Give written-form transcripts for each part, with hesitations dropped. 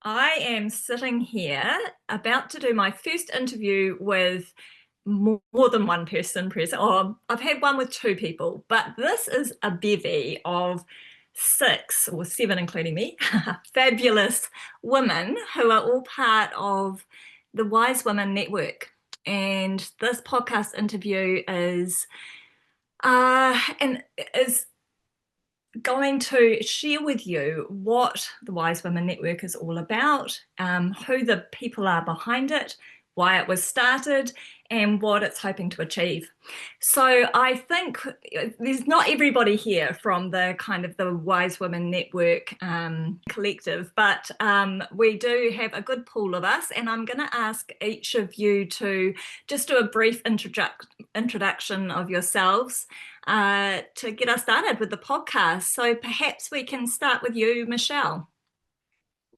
I am sitting here about to do my first interview with more than one person present. Oh, I've had one with two people, but this is a bevy of six or seven, including me, fabulous women who are all part of the Wise Women Network. And this podcast interview and is going to share with you what the Wise Women Network is all about, who the people are behind it, why it was started, and what it's hoping to achieve. So I think there's not everybody here from the kind of the Wise Women Network collective, but we do have a good pool of us, and I'm going to ask each of you to just do a brief introduction of yourselves to get us started with the podcast. So perhaps we can start with you, Michelle.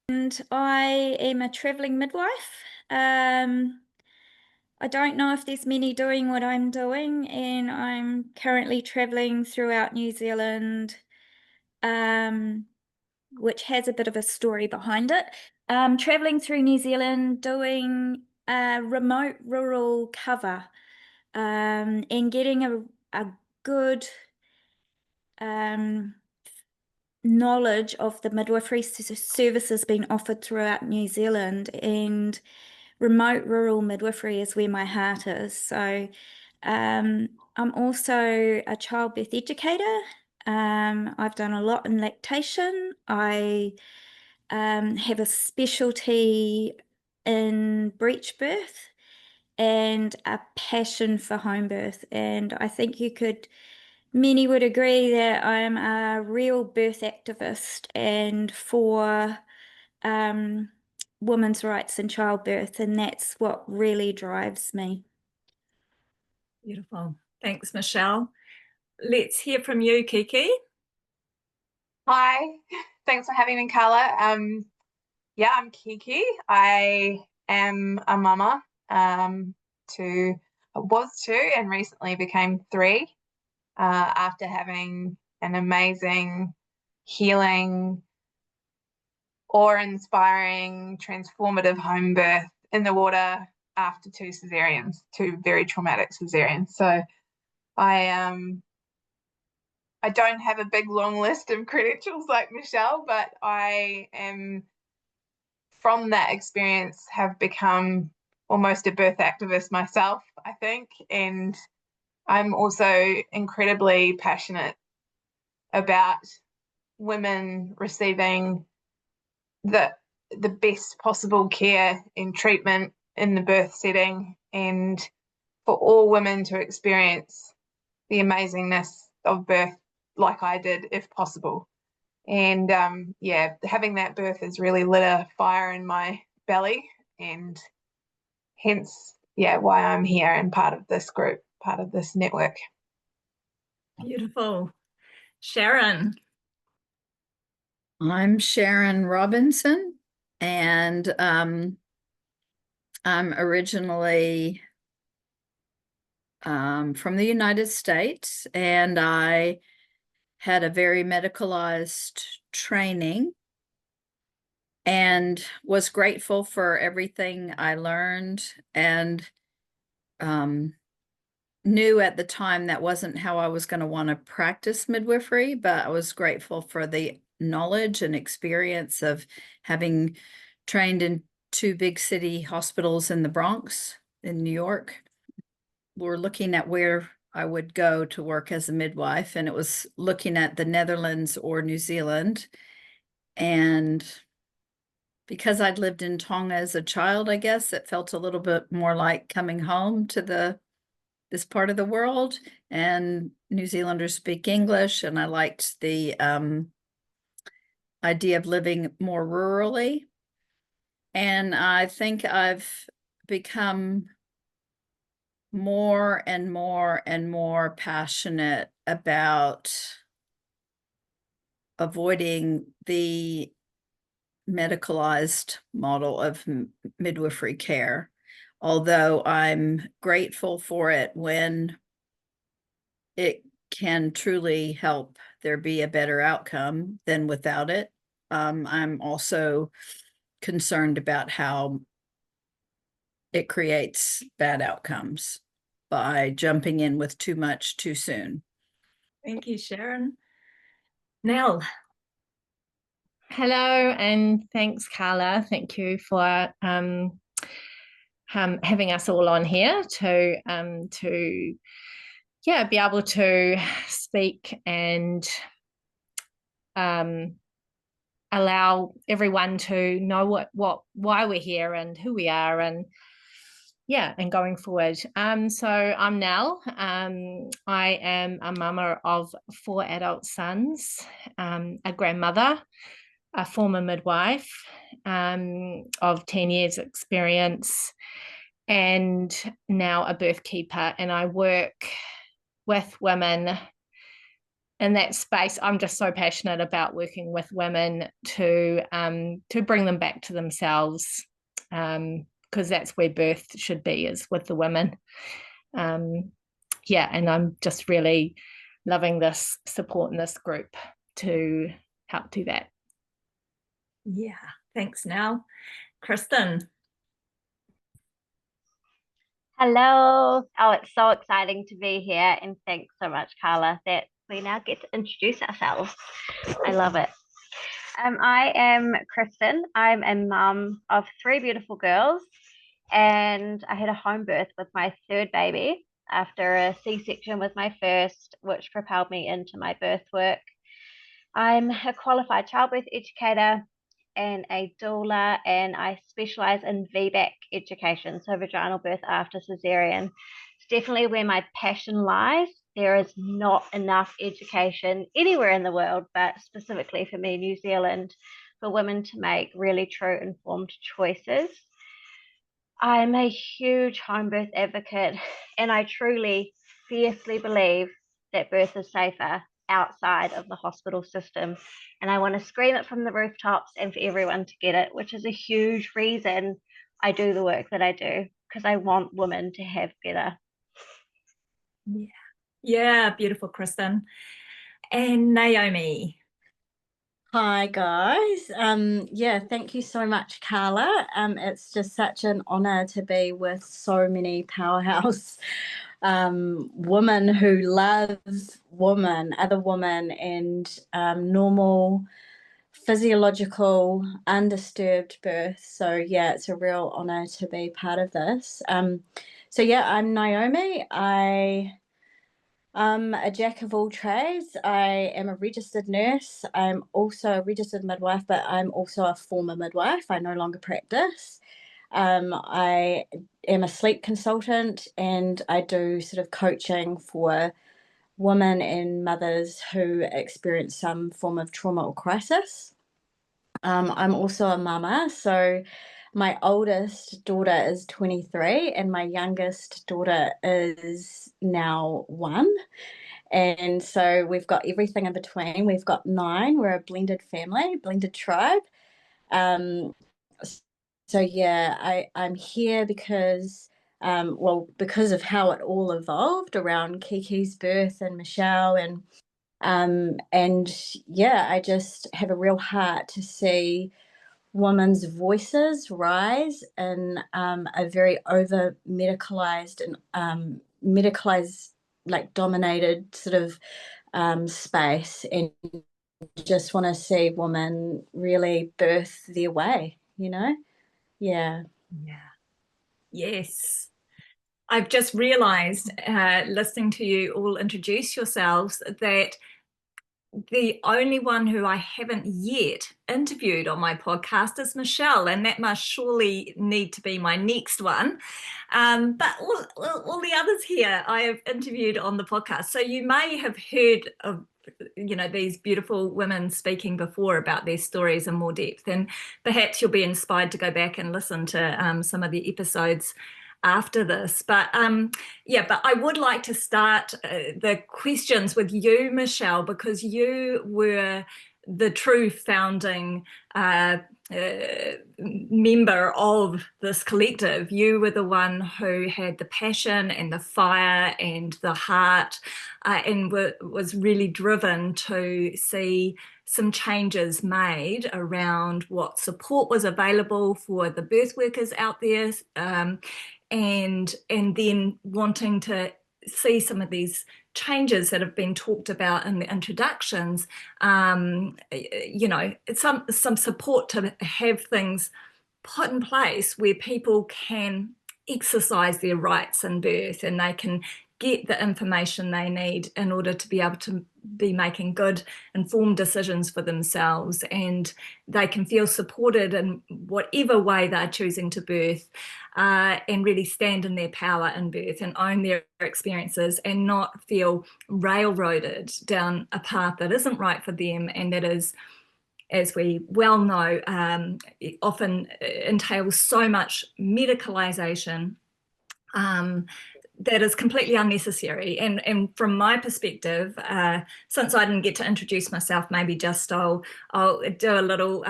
And I am a traveling midwife. Um, I don't know if there's many doing what I'm doing, and I'm currently traveling throughout New Zealand, um, which has a bit of a story behind it. Traveling through New Zealand doing remote rural cover, and getting a good um, knowledge of the midwifery services being offered throughout New Zealand, and remote rural midwifery is where my heart is. So I'm also a childbirth educator. I've done a lot in lactation. I have a specialty in breech birth and a passion for home birth. And I think many would agree that I'm a real birth activist and for um, women's rights in childbirth, and that's what really drives me. Beautiful. Thanks, Michelle. Let's hear from you, Kiki. Hi, thanks for having me, Carla. Yeah, I'm Kiki. I am a mama to was two and recently became three after having an amazing, healing, awe-inspiring, transformative home birth in the water after two cesareans, two very traumatic cesareans. So I I don't have a big long list of credentials like Michelle, but I am from that experience have become almost a birth activist myself, I think. And I'm also incredibly passionate about women receiving the the best possible care and treatment in the birth setting, and for all women to experience the amazingness of birth like I did, if possible. And yeah, having that birth has really lit a fire in my belly, and hence, yeah, why I'm here and part of this group, part of this network. Beautiful. Sharon. I'm Sharon Robinson, and I'm originally from the United States, and I had a very medicalized training and was grateful for everything I learned, and um, knew at the time that wasn't how I was going to want to practice midwifery, but I was grateful for the knowledge and experience of having trained in two big city hospitals in the Bronx in New York. We're looking at where I would go to work as a midwife, and it was looking at the Netherlands or New Zealand. And because I'd lived in Tonga as a child, I guess it felt a little bit more like coming home to this part of the world, and New Zealanders speak English, and I liked the idea of living more rurally. And I think I've become more and more and more passionate about avoiding the medicalized model of midwifery care, although I'm grateful for it when it can truly help there be a better outcome than without it. I'm also concerned about how it creates bad outcomes by jumping in with too much too soon. Thank you, Sharon. Nell. Hello, and thanks, Carla. Thank you for having us all on here to be able to speak and allow everyone to know why we're here and who we are, and going forward. So I'm Nell. I am a mama of 4 adult sons, a grandmother, a former midwife of 10 years experience, and now a birth keeper. And I work with women in that space. I'm just so passionate about working with women to bring them back to themselves, because that's where birth should be, is with the women. And I'm just really loving this support in this group to help do that. Yeah, thanks, Nell. Kristen. Hello. Oh, it's so exciting to be here, and thanks so much, Carla, that we now get to introduce ourselves. I love it. I am Kristen. I'm a mum of 3 beautiful girls, and I had a home birth with my 3rd baby after a C-section with my first, which propelled me into my birth work. I'm a qualified childbirth educator and a doula, and I specialize in VBAC education, so vaginal birth after cesarean. It's definitely where my passion lies. There is not enough education anywhere in the world, but specifically for me, New Zealand, for women to make really true informed choices. I'm a huge home birth advocate, and I truly, fiercely believe that birth is safer outside of the hospital system. And I want to scream it from the rooftops and for everyone to get it, which is a huge reason I do the work that I do, because I want women to have better. Yeah, beautiful, Kristen. And Naomi. Hi guys. Thank you so much, Carla. It's just such an honor to be with so many powerhouse women who love other women, and normal physiological undisturbed birth. So yeah, it's a real honor to be part of this. I'm Naomi. I'm a jack of all trades. I am a registered nurse. I'm also a registered midwife, but I'm also a former midwife. I no longer practice. I am a sleep consultant, and I do sort of coaching for women and mothers who experience some form of trauma or crisis. I'm also a mama, so my oldest daughter is 23 and my youngest daughter is now 1. And so we've got everything in between. We've got 9. We're a blended family, blended tribe. I'm here because because of how it all evolved around Kiki's birth and Michelle, I just have a real heart to see women's voices rise in a very over medicalized and medicalized, like, dominated sort of space, and just want to see women really birth their way, Yeah. Yes. I've just realized, listening to you all introduce yourselves, that the only one who I haven't yet interviewed on my podcast is Michelle, and that must surely need to be my next one. But all the others here I have interviewed on the podcast. So you may have heard of these beautiful women speaking before about their stories in more depth, and perhaps you'll be inspired to go back and listen to some of the episodes after this. But I would like to start the questions with you, Michelle, because you were the true founding member of this collective. You were the one who had the passion and the fire and the heart, and was really driven to see some changes made around what support was available for the birth workers out there, and then wanting to see some of these changes that have been talked about in the introductions, you know, some support to have things put in place where people can exercise their rights in birth and they can get the information they need in order to be able to be making good, informed decisions for themselves, and they can feel supported in whatever way they're choosing to birth, and really stand in their power in birth and own their experiences and not feel railroaded down a path that isn't right for them and that is, as we well know, it often entails so much medicalisation that is completely unnecessary. And from my perspective, since I didn't get to introduce myself, maybe just I'll do a little,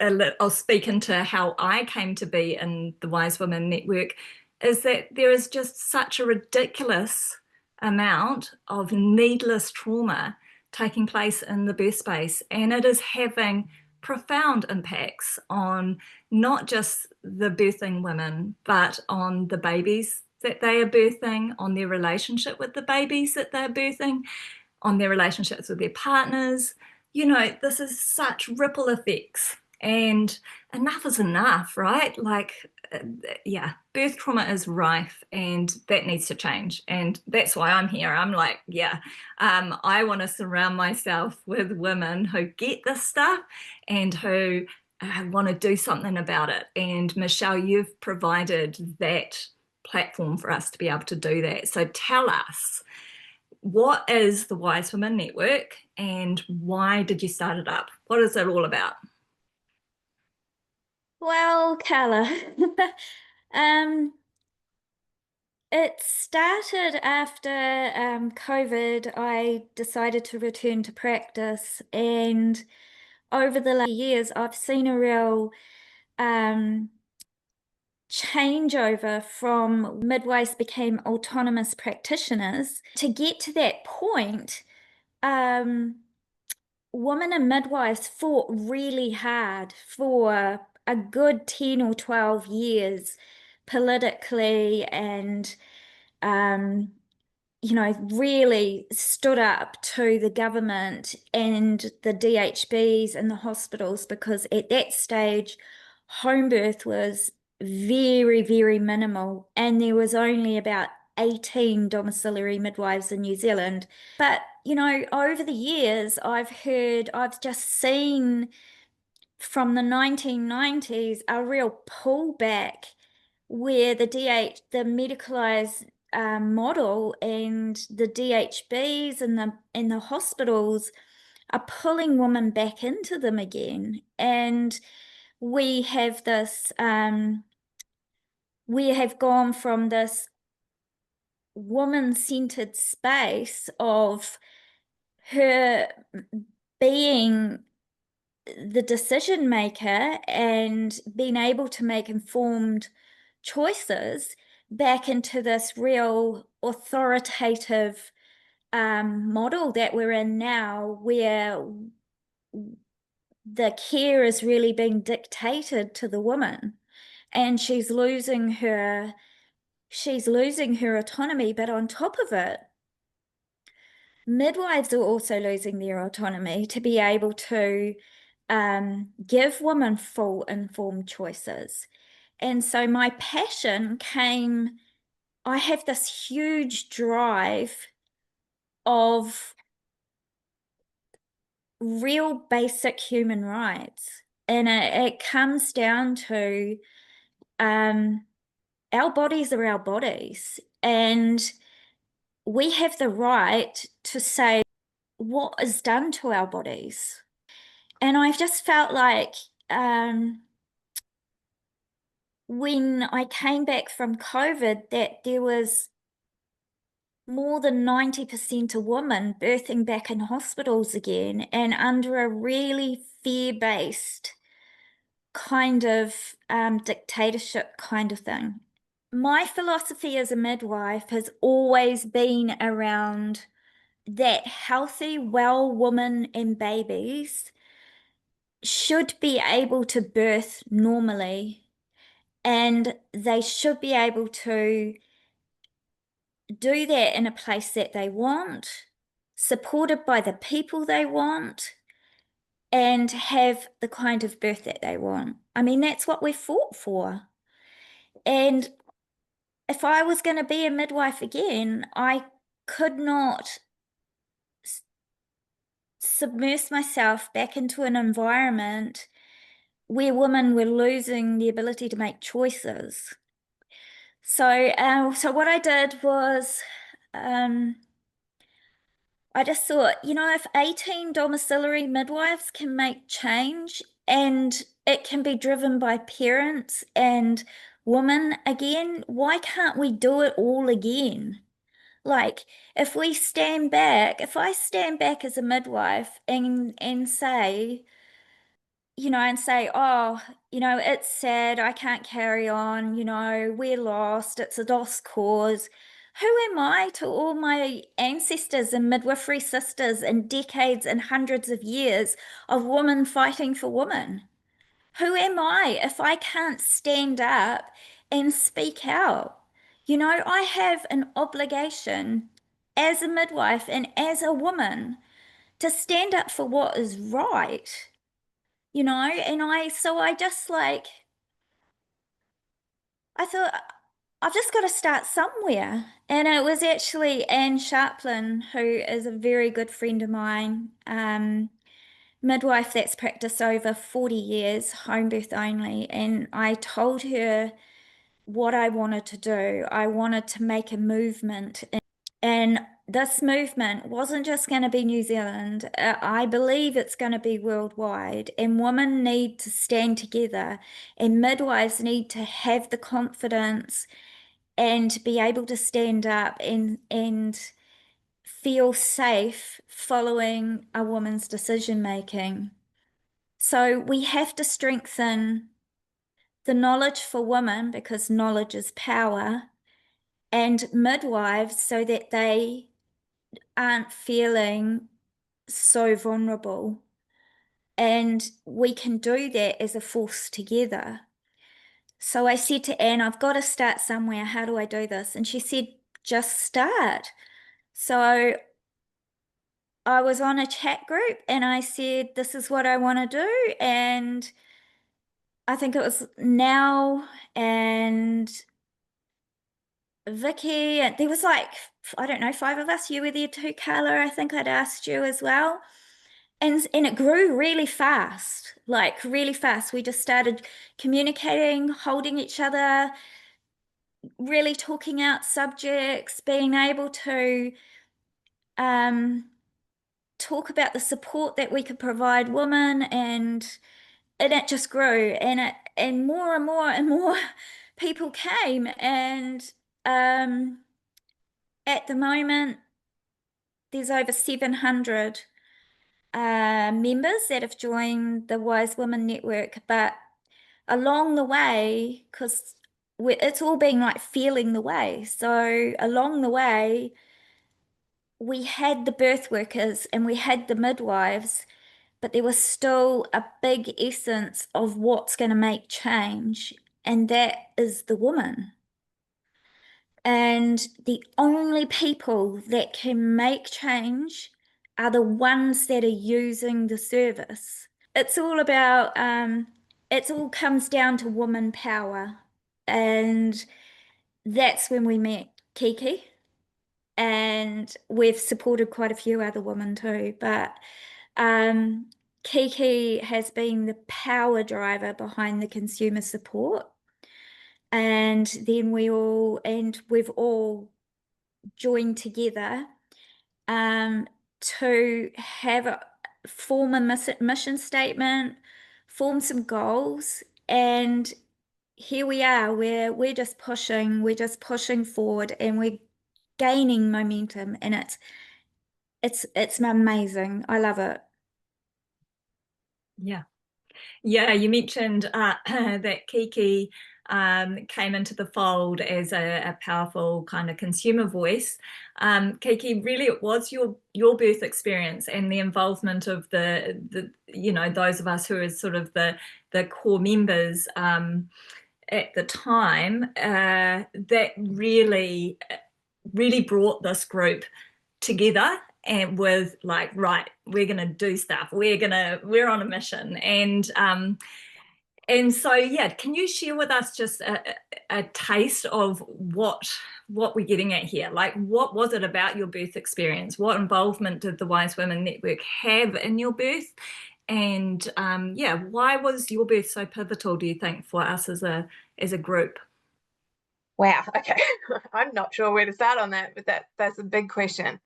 I'll speak into how I came to be in the Wise Women Network, is that there is just such a ridiculous amount of needless trauma taking place in the birth space, and it is having profound impacts on not just the birthing women, but on the babies that they are birthing, on their relationship with the babies that they're birthing, on their relationships with their partners. You know, this is such ripple effects, and enough is enough, right? Like, yeah, birth trauma is rife and that needs to change. And that's why I'm here. I'm like, yeah, I want to surround myself with women who get this stuff and who want to do something about it. And Michelle, you've provided that platform for us to be able to do that. So tell us, what is the Wise Women Network and why did you start it up? What is it all about? Well, Carla, it started after COVID. I decided to return to practice, and over the last years, I've seen a real changeover from midwives became autonomous practitioners. To get to that point, women and midwives fought really hard for a good 10 or 12 years politically, and you know, really stood up to the government and the DHBs and the hospitals, because at that stage home birth was very, very minimal, and there was only about 18 domiciliary midwives in New Zealand. But, you know, over the years, I've just seen from the 1990s a real pullback where the medicalized model and the DHBs and the hospitals are pulling women back into them again. And we have this, we have gone from this woman-centered space of her being the decision maker and being able to make informed choices, back into this real authoritative model that we're in now, where the care is really being dictated to the woman, and she's losing her autonomy. But on top of it, midwives are also losing their autonomy to be able to give women full informed choices. And so my passion came, I have this huge drive of real basic human rights. And it comes down to our bodies are our bodies, and we have the right to say what is done to our bodies. And I've just felt like when I came back from COVID, that there was more than 90% of women birthing back in hospitals again, and under a really fear-based kind of dictatorship kind of thing. My philosophy as a midwife has always been around that healthy, well women and babies should be able to birth normally, and they should be able to do that in a place that they want, supported by the people they want, and have the kind of birth that they want. I mean, that's what we fought for. And if I was going to be a midwife again, I could not submerge myself back into an environment where women were losing the ability to make choices. So what I did was, I just thought, if 18 domiciliary midwives can make change, and it can be driven by parents and women again, why can't we do it all again? Like, if I stand back as a midwife and say, oh, it's sad, I can't carry on, we're lost, it's a lost cause. Who am I to all my ancestors and midwifery sisters and decades and hundreds of years of women fighting for women? Who am I if I can't stand up and speak out? I have an obligation as a midwife and as a woman to stand up for what is right. And I just I thought, I've just got to start somewhere. And it was actually Anne Sharplin, who is a very good friend of mine, midwife that's practiced over 40 years, home birth only. And I told her what I wanted to do. I wanted to make a movement. And this movement wasn't just going to be New Zealand. I believe it's going to be worldwide. And women need to stand together, and midwives need to have the confidence and be able to stand up and feel safe following a woman's decision making. So we have to strengthen the knowledge for women, because knowledge is power, and midwives so that they aren't feeling so vulnerable. And we can do that as a force together. So I said to Anne, I've got to start somewhere. How do I do this? And she said, just start. So I was on a chat group and I said, this is what I want to do. And I think it was Nell and Vicky, and there was I don't know, 5 of us. You were there too, Carla. I think I'd asked you as well. And it grew really fast, really fast. We just started communicating, holding each other, really talking out subjects, being able to talk about the support that we could provide women, and it just grew, and more and more and more people came. And at the moment there's over 700 members that have joined the Wise Women Network. But along the way, because it's all been feeling the way, so along the way we had the birth workers and we had the midwives, but there was still a big essence of what's going to make change, and that is the woman. And the only people that can make change are the ones that are using the service. It's all about, it all comes down to woman power. And that's when we met Kiki. And we've supported quite a few other women too. But Kiki has been the power driver behind the consumer support. And then we've all joined together to form a mission statement, form some goals, and here we are. We're just pushing forward, and we're gaining momentum, and it's amazing. I love it. Yeah, you mentioned that Kiki came into the fold as a powerful kind of consumer voice. Kiki, really it was your birth experience and the involvement of the those of us who are sort of the core members at the time that really brought this group together, and with like, right, we're gonna do stuff, we're on a mission. And so, yeah, can you share with us just a taste of what we're getting at here? Like, what was it about your birth experience? What involvement did the Wise Women Network have in your birth? And yeah, why was your birth so pivotal, do you think, for us as a group? Wow, okay. I'm not sure where to start on that, but that's a big question.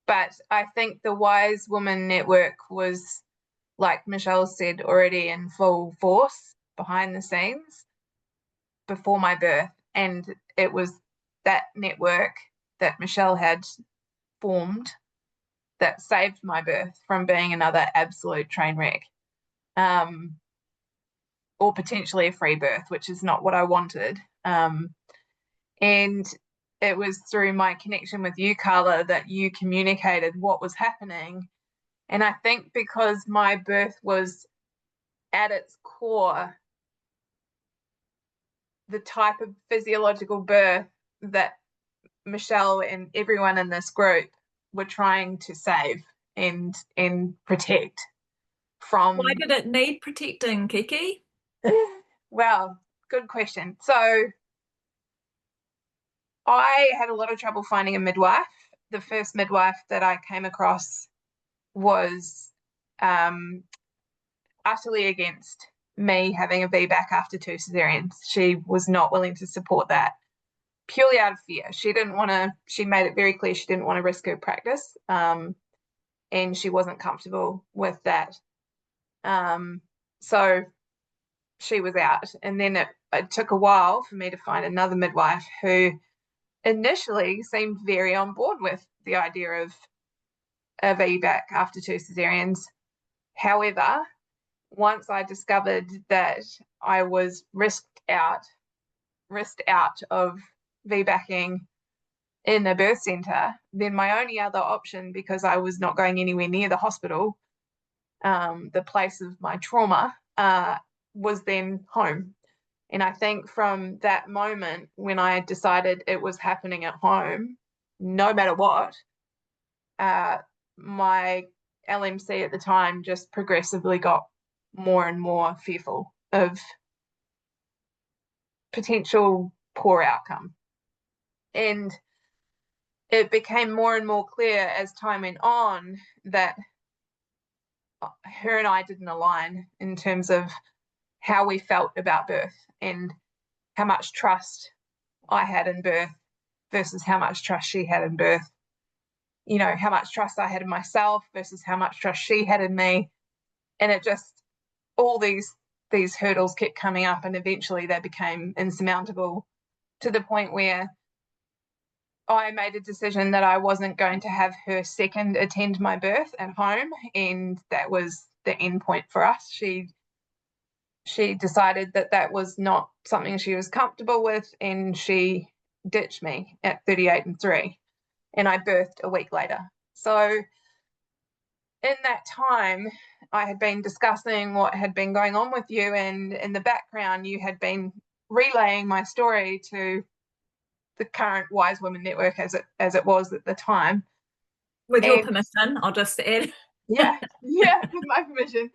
But I think the Wise Woman Network was, like Michelle said, already in full force behind the scenes before my birth. And it was that network that Michelle had formed that saved my birth from being another absolute train wreck. Or potentially a free birth, which is not what I wanted. And it was through my connection with you, Carla, that you communicated what was happening. And I think because my birth was at its core the type of physiological birth that Michelle and everyone in this group were trying to save and protect from. Why did it need protecting, Kiki? Well, good question. So I had a lot of trouble finding a midwife. The first midwife that I came across was utterly against me having a VBAC after 2 cesareans. She was not willing to support that, purely out of fear. She made it very clear she didn't want to risk her practice, and she wasn't comfortable with that. So she was out. And then it took a while for me to find another midwife who initially seemed very on board with the idea of a VBAC after 2 cesareans. However, once I discovered that I was risked out of VBACing in a birth centre, then my only other option, because I was not going anywhere near the hospital, the place of my trauma, was then home. And I think from that moment, when I decided it was happening at home, no matter what, my LMC at the time just progressively got more and more fearful of potential poor outcome. And it became more and more clear as time went on that her and I didn't align in terms of how we felt about birth and how much trust I had in birth versus how much trust she had in birth. You know, how much trust I had in myself versus how much trust she had in me. And it just, all these hurdles kept coming up, and eventually they became insurmountable, to the point where I made a decision that I wasn't going to have her second attend my birth at home, and that was the end point for us. She decided that was not something she was comfortable with, and she ditched me at 38 and 3, and I birthed a week later. So in that time, I had been discussing what had been going on with you, and in the background, you had been relaying my story to the current Wise Women Network as it was at the time. With your permission, I'll just add. Yeah, with my permission.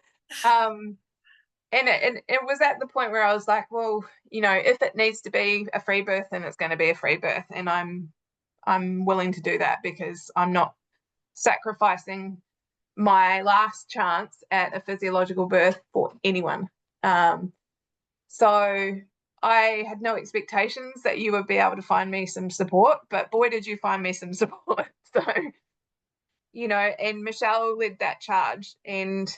And it was at the point where I was like, well, you know, if it needs to be a free birth, then it's going to be a free birth, and I'm willing to do that, because I'm not sacrificing my last chance at a physiological birth for anyone. So I had no expectations that you would be able to find me some support, but boy, did you find me some support. So, you know, and Michelle led that charge, and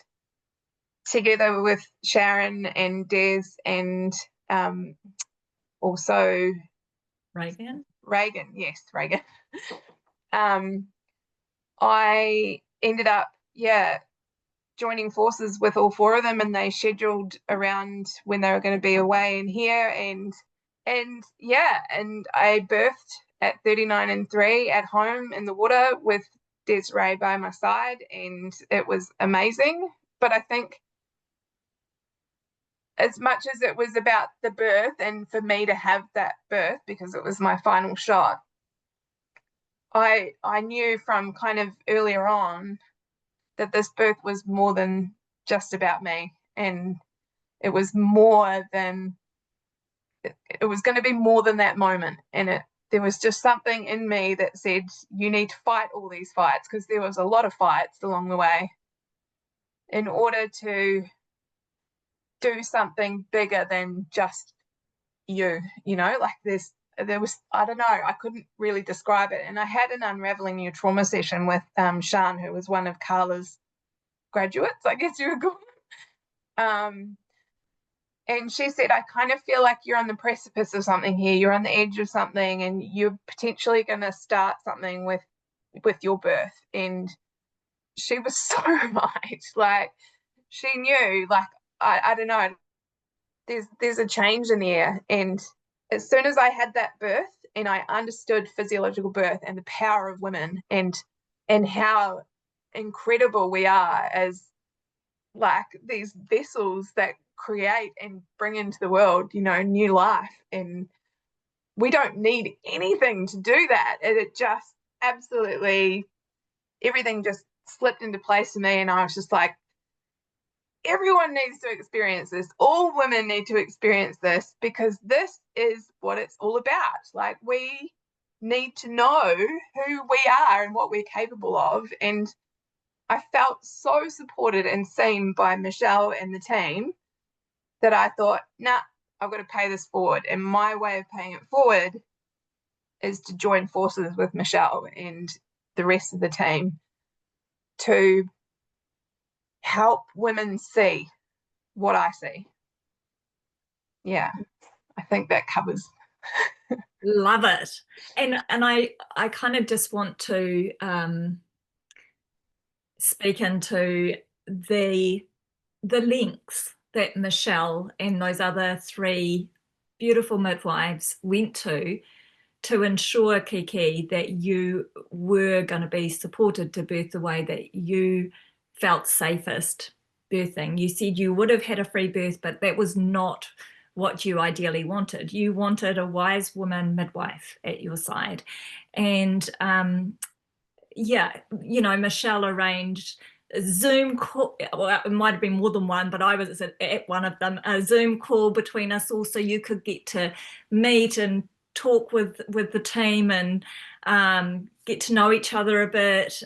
together with Sharon and Des and also Reagan. Yes, Reagan. I ended up, joining forces with all four of them, and they scheduled around when they were going to be away and here, and yeah, and I birthed at 39 and 3 at home in the water with Desiree by my side, and it was amazing. But I think as much as it was about the birth and for me to have that birth because it was my final shot, I knew from kind of earlier on that this birth was more than just about me, and it was more than, it was going to be more than that moment. And there was just something in me that said, you need to fight all these fights, because there was a lot of fights along the way in order to do something bigger than just you know, like there was, I don't know, I couldn't really describe it. And I had an unraveling your trauma session with Sian, who was one of Carla's graduates, I guess you would call them. And she said, I kind of feel like you're on the precipice of something here. You're on the edge of something, and you're potentially going to start something with your birth. And she was so right. Like, she knew, like, I don't know, there's a change in the air. And as soon as I had that birth and I understood physiological birth and the power of women and how incredible we are as like these vessels that create and bring into the world, you know, new life, and we don't need anything to do that. It just absolutely, everything just slipped into place for me, and I was just like, everyone needs to experience this. All women need to experience this, because this is what it's all about. Like, we need to know who we are and what we're capable of. And I felt so supported and seen by Michelle and the team that I thought, nah, I've got to pay this forward. And my way of paying it forward is to join forces with Michelle and the rest of the team to help women see what I see. Yeah, I think that covers. Love it. And I kind of just want to speak into the links that Michelle and those other 3 beautiful midwives went to ensure, Kiki, that you were going to be supported to birth the way that you felt safest birthing. You said you would have had a free birth, but that was not what you ideally wanted. You wanted a wise woman midwife at your side. And yeah, you know, Michelle arranged a Zoom call. Well, it might have been more than one, but I was at one of them, a Zoom call between us all, so you could get to meet and talk with the team and get to know each other a bit.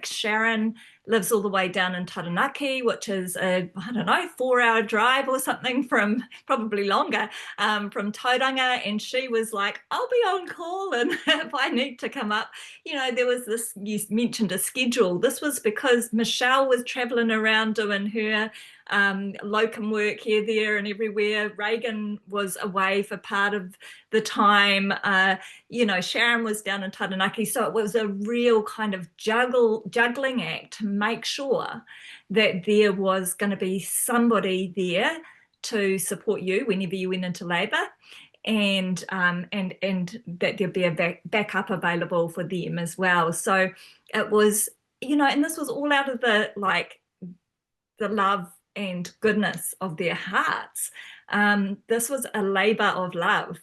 Sharon lives all the way down in Taranaki, which is a, I don't know, 4-hour drive or something, from probably longer, from Tauranga. And she was like, I'll be on call, and if I need to come up, you know, there was this, you mentioned a schedule. This was because Michelle was traveling around doing her locum work here, there and everywhere. Reagan was away for part of the time. You know, Sharon was down in Taranaki. So it was a real kind of juggling act to make sure that there was going to be somebody there to support you whenever you went into labour, and that there'd be a backup available for them as well. So it was, you know, and this was all out of the, like, the love and goodness of their hearts. This was a labour of love.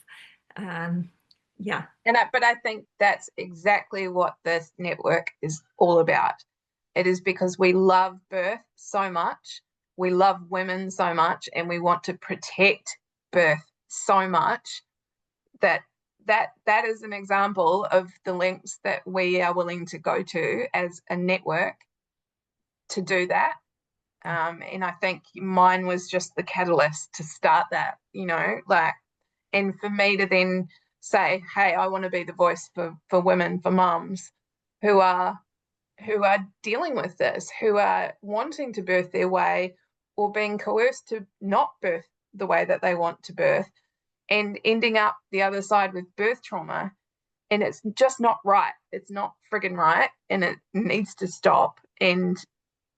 Yeah. But I think that's exactly what this network is all about. It is because we love birth so much, we love women so much, and we want to protect birth so much that is an example of the lengths that we are willing to go to as a network to do that. And I think mine was just the catalyst to start that, you know, like, and for me to then say, hey, I want to be the voice for women, for mums who are dealing with this, who are wanting to birth their way or being coerced to not birth the way that they want to birth, and ending up the other side with birth trauma. And it's just not right. It's not friggin' right, and it needs to stop. And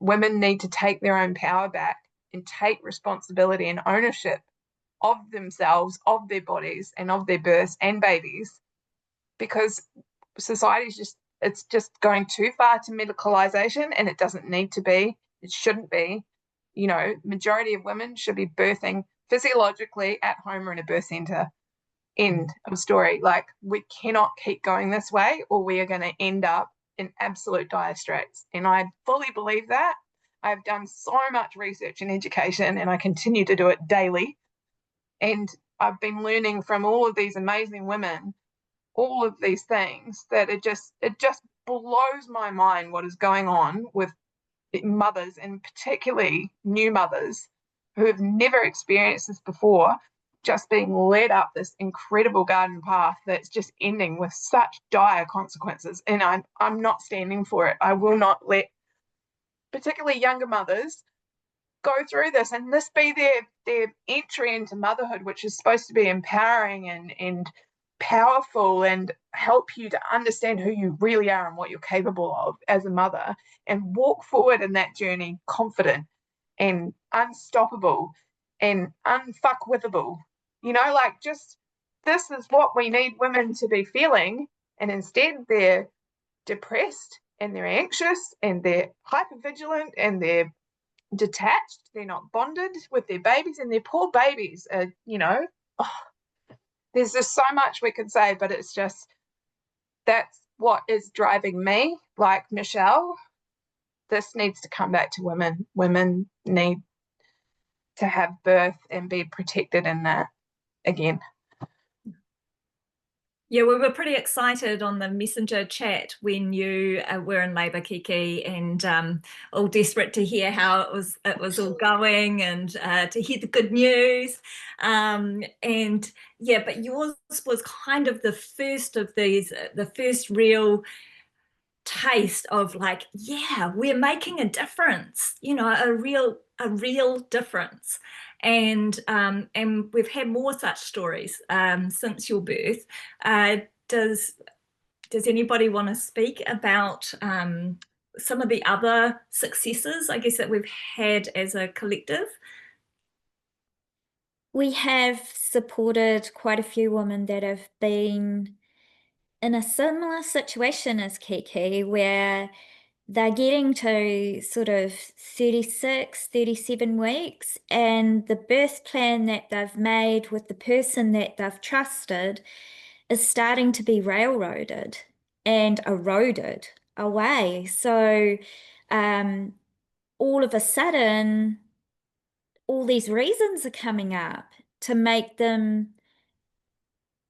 women need to take their own power back and take responsibility and ownership of themselves, of their bodies, and of their births and babies, because society's it's just going too far to medicalization, and it doesn't need to be. It shouldn't be. You know, majority of women should be birthing physiologically at home or in a birth center. End of story. Like, we cannot keep going this way, or we are going to end up in absolute dire straits. And I fully believe that. I've done so much research and education, and I continue to do it daily. And I've been learning from all of these amazing women, all of these things, that it just blows my mind what is going on with mothers, and particularly new mothers who have never experienced this before, just being led up this incredible garden path that's just ending with such dire consequences. And I'm not standing for it. I will not let particularly younger mothers go through this and this be their entry into motherhood, which is supposed to be empowering and powerful and help you to understand who you really are and what you're capable of as a mother, and walk forward in that journey confident and unstoppable and unfuckwithable. You know, like, just, this is what we need women to be feeling, and instead they're depressed and they're anxious and they're hypervigilant and they're detached. They're not bonded with their babies, and their poor babies are, you know, there's just so much we could say, but it's just, that's what is driving me. Like Michelle, this needs to come back to women. Women need to have birth and be protected in that again. Yeah, we were pretty excited on the messenger chat when you were in labour, Kiki, and all desperate to hear how it was all going, and to hear the good news. And yeah, but yours was kind of the first of these, the first real taste of, like, yeah, we're making a difference, you know, a real difference. And we've had more such stories since your birth. Does anybody want to speak about some of the other successes, I guess, that we've had as a collective? We have supported quite a few women that have been in a similar situation as Kiki, where they're getting to sort of 36, 37 weeks, and the birth plan that they've made with the person that they've trusted is starting to be railroaded and eroded away. So all of a sudden, all these reasons are coming up to make them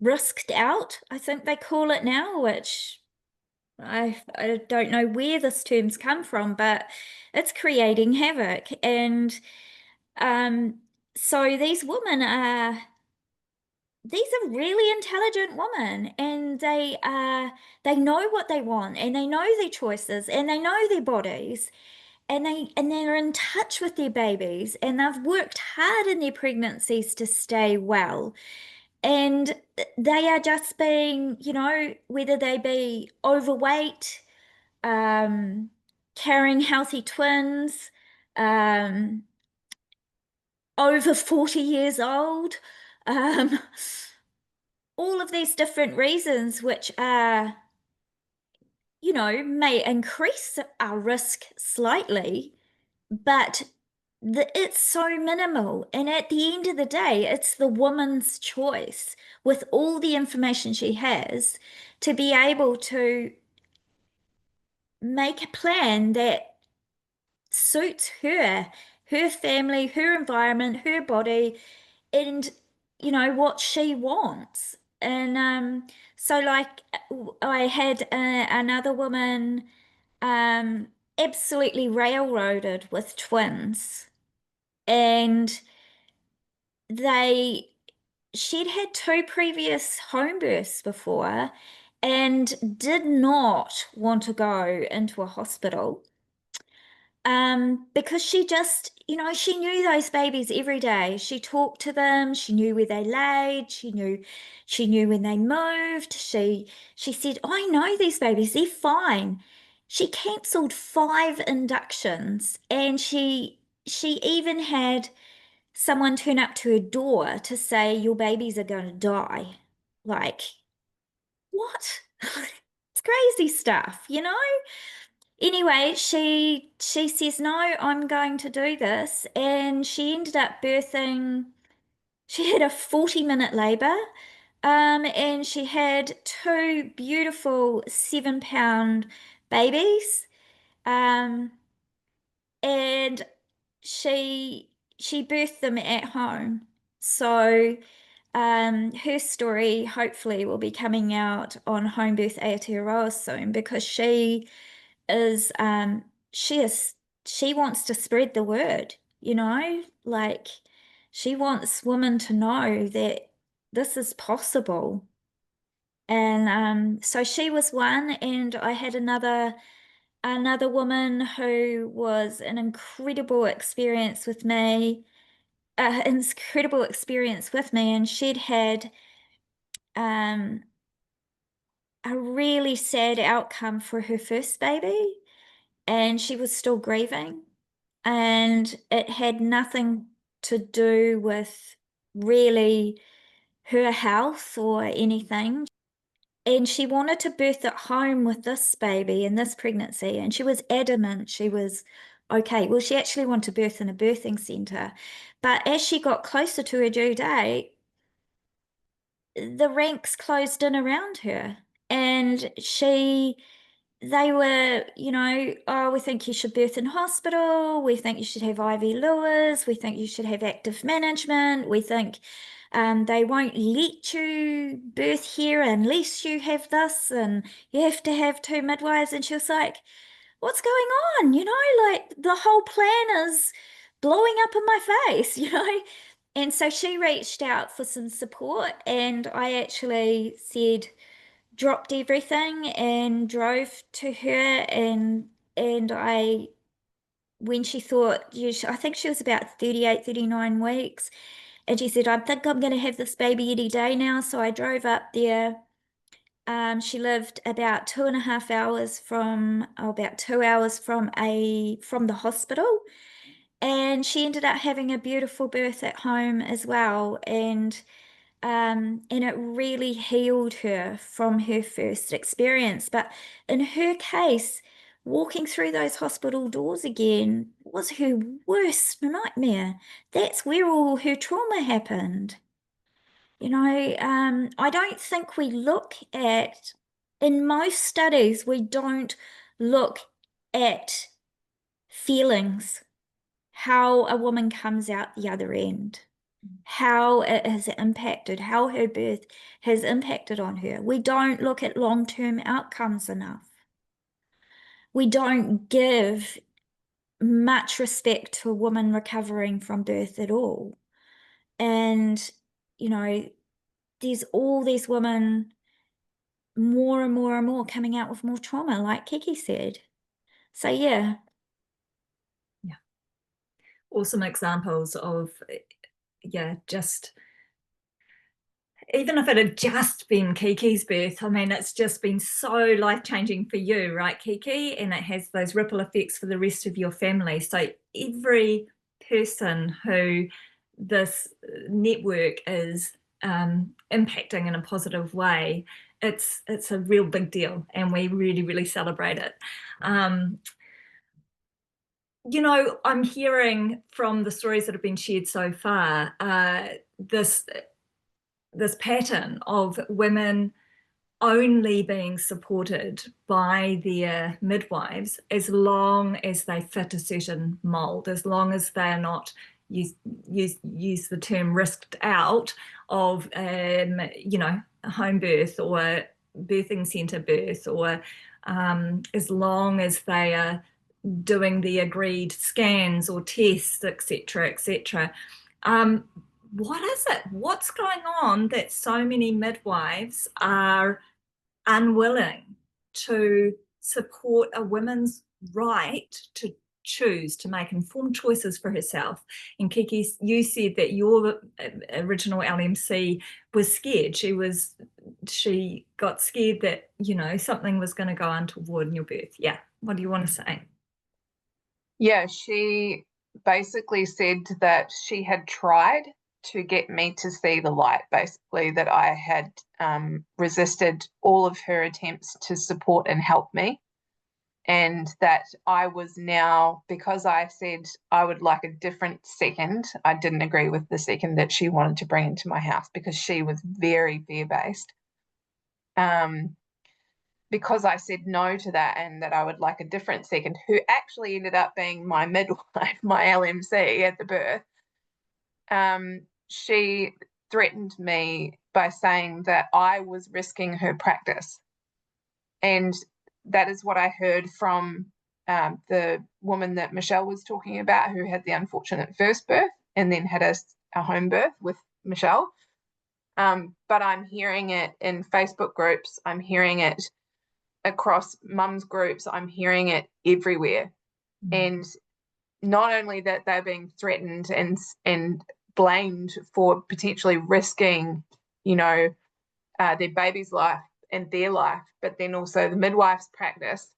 risked out, I think they call it now, which I don't know where this term's come from, but it's creating havoc. And so these are really intelligent women, and they know what they want, and they know their choices, and they know their bodies, and they're in touch with their babies, and they've worked hard in their pregnancies to stay well. And they are just being, you know, whether they be overweight, carrying healthy twins, over 40 years old, all of these different reasons, which are, you know, may increase our risk slightly, but it's so minimal. And at the end of the day, it's the woman's choice, with all the information she has, to be able to make a plan that suits her, her family, her environment, her body, and, you know, what she wants. And so, like, I had another woman absolutely railroaded with twins, and she'd had 2 previous home births before and did not want to go into a hospital. Because she just, you know, she knew those babies every day. She talked to them, she knew where they laid, she knew when they moved. She said, I know these babies, they're fine. she cancelled 5 inductions, and she even had someone turn up to her door to say your babies are going to die. Like, what? It's crazy stuff, you know? Anyway, she says, no, I'm going to do this. And she ended up birthing, she had a 40-minute labor. And she had 2 beautiful 7-pound babies. Um, and she birthed them at home. So her story hopefully will be coming out on Home Birth Aotearoa soon, because is she is she wants to spread the word, you know, like she wants women to know that this is possible. And so she was one, and I had another woman who was an incredible experience with me, and she'd had um, a really sad outcome for her first baby, and she was still grieving, and it had nothing to do with really her health or anything. And she wanted to birth at home with this baby and this pregnancy, and she was adamant she was okay. Well, she actually wanted to birth in a birthing centre, but as she got closer to her due date, the ranks closed in around her, and they were, you know, oh, we think you should birth in hospital. We think you should have IV Lewis. We think you should have active management. We think they won't let you birth here unless you have this, and you have to have 2 midwives. And she was like, what's going on? You know, like the whole plan is blowing up in my face, you know? And so she reached out for some support, and I actually said, dropped everything and drove to her, and I, when she thought, I think she was about 38, 39 weeks, and she said, I think I'm going to have this baby any day now. So I drove up there. She lived about 2.5 hours from, about 2 hours from the hospital, and she ended up having a beautiful birth at home as well. And it really healed her from her first experience. But in her case, walking through those hospital doors again was her worst nightmare. That's where all her trauma happened. You know, I don't think we look at, in most studies, we don't look at feelings, how a woman comes out the other end, how it has impacted, how her birth has impacted on her. We don't look at long-term outcomes enough. We don't give much respect to a woman recovering from birth at all. And, you know, there's all these women, more and more and more, coming out with more trauma, like Kiki said. So, yeah. Yeah. Awesome examples of, yeah, just, even if it had just been Kiki's birth, I mean, it's just been so life-changing for you, right, Kiki? And it has those ripple effects for the rest of your family. So every person who this network is impacting in a positive way, it's a real big deal, and we really, really celebrate it. You know, I'm hearing from the stories that have been shared so far, this pattern of women only being supported by their midwives as long as they fit a certain mold, as long as they're not, use the term, risked out of, you know, home birth or birthing centre birth, or as long as they are doing the agreed scans or tests, etc., etc. What is it? What's going on that so many midwives are unwilling to support a woman's right to choose, to make informed choices for herself? And Kiki, you said that your original LMC was scared. She got scared that, you know, something was going to go untoward in your birth. Yeah. What do you want to say? Yeah, she basically said that she had tried to get me to see the light, basically, that I had resisted all of her attempts to support and help me. And that I was now, because I said I would like a different second, I didn't agree with the second that she wanted to bring into my house because she was very fear-based. Because I said no to that and that I would like a different second, who actually ended up being my midwife, my LMC at the birth, she threatened me by saying that I was risking her practice. And that is what I heard from the woman that Michelle was talking about, who had the unfortunate first birth and then had a home birth with Michelle. But I'm hearing it in Facebook groups. I'm hearing it across mums groups. I'm hearing it everywhere. And not only that they're being threatened and blamed for potentially risking, their baby's life and their life, but then also the midwife's practice.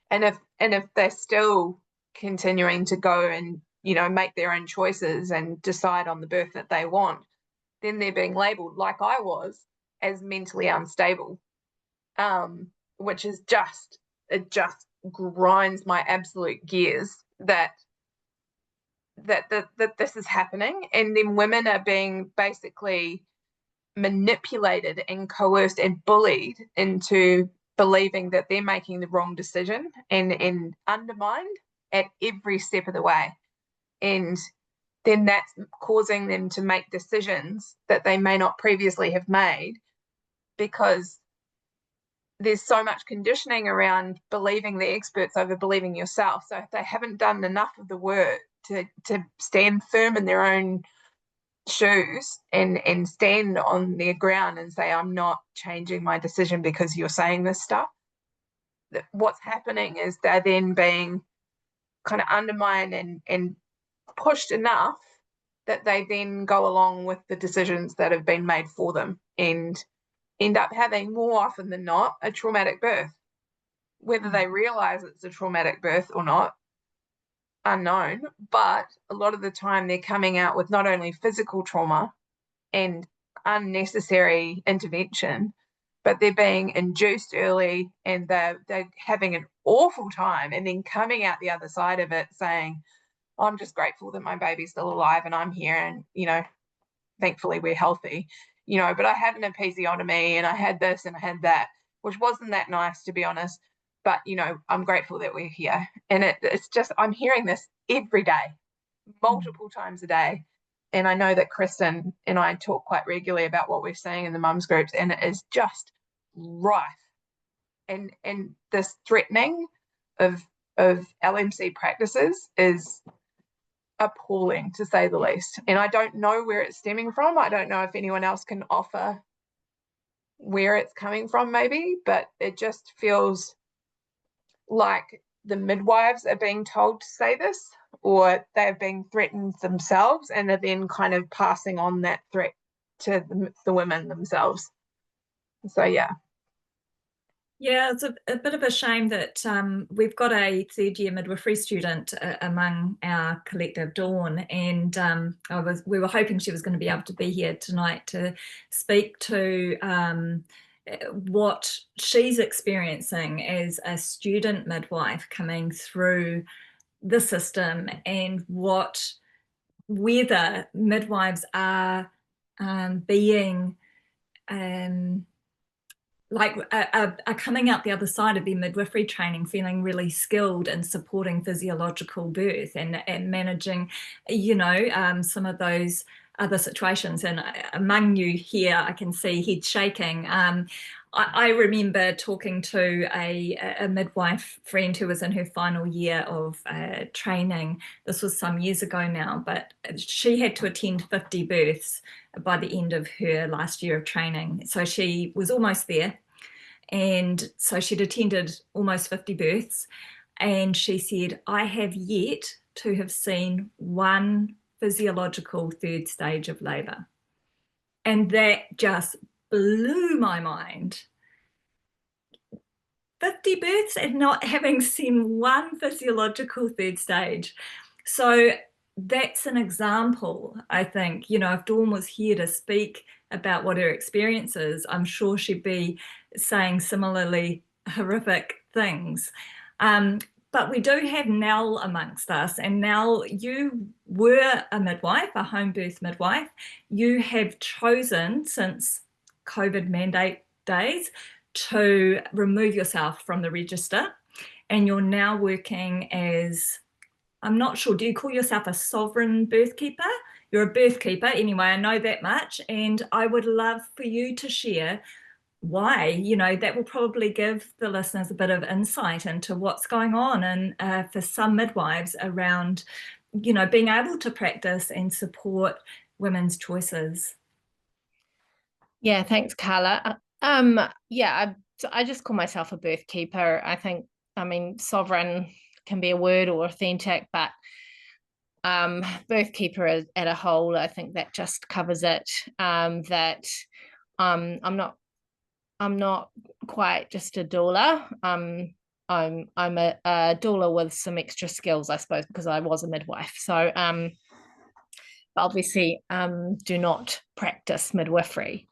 And if they're still continuing to go and, make their own choices and decide on the birth that they want, then they're being labeled, like I was, as mentally unstable, which is it just grinds my absolute gears that this is happening. And then women are being basically manipulated and coerced and bullied into believing that they're making the wrong decision and undermined at every step of the way. And then that's causing them to make decisions that they may not previously have made, because there's so much conditioning around believing the experts over believing yourself. So if they haven't done enough of the work to stand firm in their own shoes and stand on their ground and say, I'm not changing my decision because you're saying this stuff, what's happening is they're then being kind of undermined and pushed enough that they then go along with the decisions that have been made for them and end up having, more often than not, a traumatic birth. Whether they realize it's a traumatic birth or not, unknown, but a lot of the time they're coming out with not only physical trauma and unnecessary intervention, but they're being induced early and they're having an awful time, and then coming out the other side of it saying, I'm just grateful that my baby's still alive and I'm here, and thankfully we're healthy, but I had an episiotomy and I had this and I had that, which wasn't that nice, to be honest, but I'm grateful that we're here. And it's just, I'm hearing this every day, multiple times a day. And I know that Kristen and I talk quite regularly about what we're seeing in the mums groups, and it is just rife. And this threatening of LMC practices is appalling, to say the least. And I don't know where it's stemming from. I don't know if anyone else can offer where it's coming from, maybe, but it just feels like the midwives are being told to say this, or they're being threatened themselves and are then kind of passing on that threat to the women themselves. So yeah. Yeah, it's a bit of a shame that we've got a third-year midwifery student among our collective, Dawn, and we were hoping she was going to be able to be here tonight to speak to what she's experiencing as a student midwife coming through the system, and whether midwives are being are coming out the other side of their midwifery training feeling really skilled in supporting physiological birth and managing, some of those other situations. And among you here, I can see head shaking. I remember talking to a midwife friend who was in her final year of training. This was some years ago now, but she had to attend 50 births by the end of her last year of training. So she was almost there. And so she'd attended almost 50 births. And she said, I have yet to have seen one physiological third stage of labour. And that just blew my mind. 50 births and not having seen one physiological third stage. So that's an example, I think. You know, if Dawn was here to speak about what her experience is, I'm sure she'd be saying similarly horrific things. But we do have Nell amongst us, and Nell, you were a midwife, a home birth midwife. You have chosen, since COVID mandate days, to remove yourself from the register, and you're now working as, I'm not sure, do you call yourself a sovereign birth keeper? You're a birth keeper anyway, I know that much, and I would love for you to share why. You know, that will probably give the listeners a bit of insight into what's going on, and for some midwives around, you know, being able to practice and support women's choices. Yeah, thanks, Carla. Yeah, I just call myself a birth keeper. I think, I mean, sovereign can be a word, or authentic, but birth keeper at a whole, I think that just covers it. That I'm not quite just a doula. I'm a doula with some extra skills, I suppose, because I was a midwife. So obviously do not practice midwifery.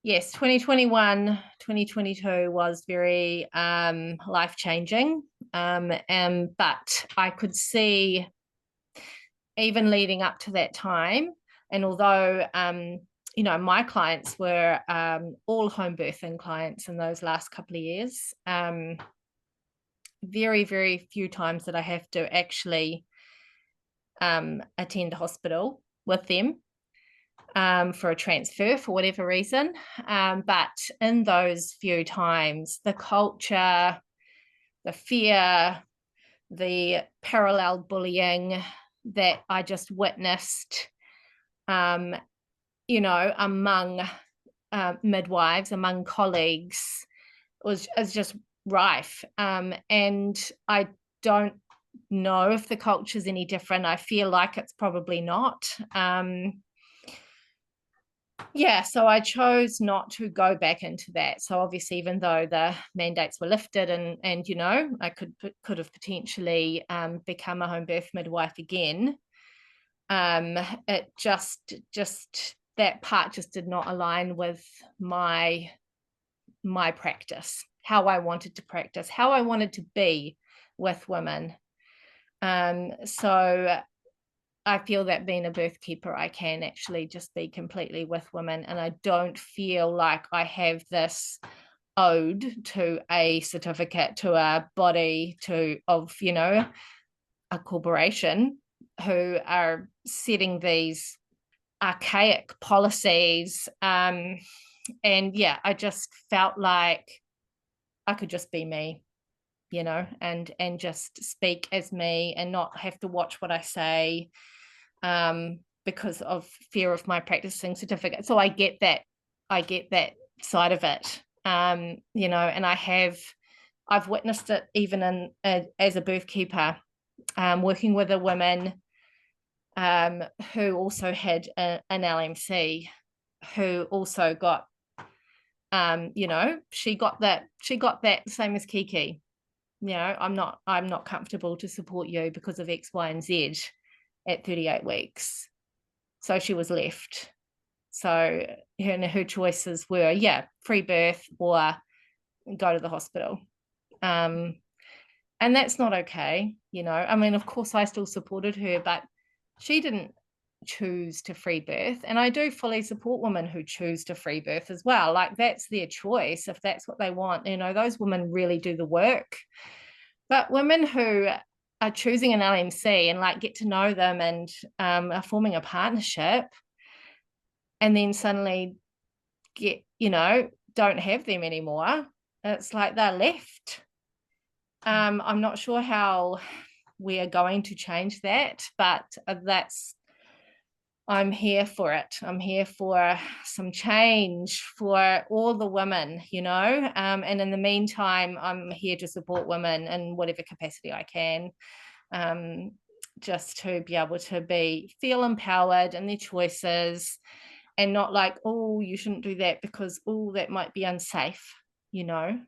Yes, 2021, 2022 was very life-changing. But I could see, even leading up to that time, and although you know, my clients were all home birthing clients in those last couple of years, very, very few times that I have to actually attend a hospital with them for a transfer for whatever reason. But in those few times, the culture, the fear, the parallel bullying that I just witnessed, you know, among midwives, among colleagues, is just rife. And I don't know if the culture is any different. I feel like it's probably not. Yeah, so I chose not to go back into that. So obviously, even though the mandates were lifted, and you know, I could have potentially become a home birth midwife again, it just that part just did not align with my practice, how I wanted to practice, how I wanted to be with women. So I feel that being a birth keeper, I can actually just be completely with women, and I don't feel like I have this ode to a certificate, to a body, of, you know, a corporation who are setting these archaic policies. And yeah, I just felt like I could just be me, you know, and just speak as me and not have to watch what I say, because of fear of my practicing certificate. So I get that side of it, you know, and I've witnessed it even as a birth keeper, working with a woman who also had an LMC, who also got, you know, she got that same as Kiki. You know, I'm not comfortable to support you because of X, Y, and Z at 38 weeks. So she was left. So her choices were, yeah, free birth or go to the hospital. And that's not okay, you know. I mean, of course, I still supported her, but she didn't choose to free birth. And I do fully support women who choose to free birth as well. Like, that's their choice. If that's what they want, you know, those women really do the work. But women who are choosing an LMC and like get to know them and are forming a partnership, and then suddenly get, you know, don't have them anymore, it's like they're left. I'm not sure how we are going to change that, but I'm here for it. I'm here for some change for all the women, you know, and in the meantime, I'm here to support women in whatever capacity I can, just to be able to feel empowered in their choices, and not like, oh, you shouldn't do that because, oh, that might be unsafe, you know.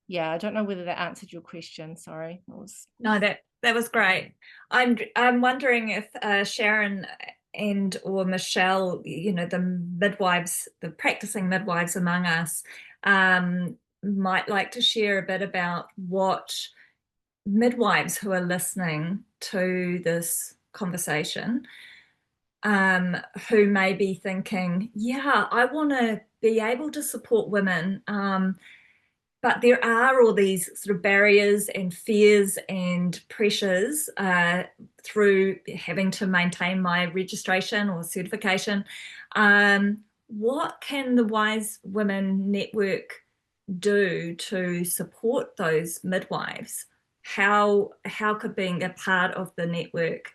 Yeah, I don't know whether that answered your question. Sorry. No, that was great. I'm wondering if Sharon and or Michelle, you know, the midwives, the practicing midwives among us, might like to share a bit about what midwives who are listening to this conversation, who may be thinking, yeah, I want to be able to support women, but there are all these sort of barriers and fears and pressures through having to maintain my registration or certification. What can the Wise Women Network do to support those midwives? How could being a part of the network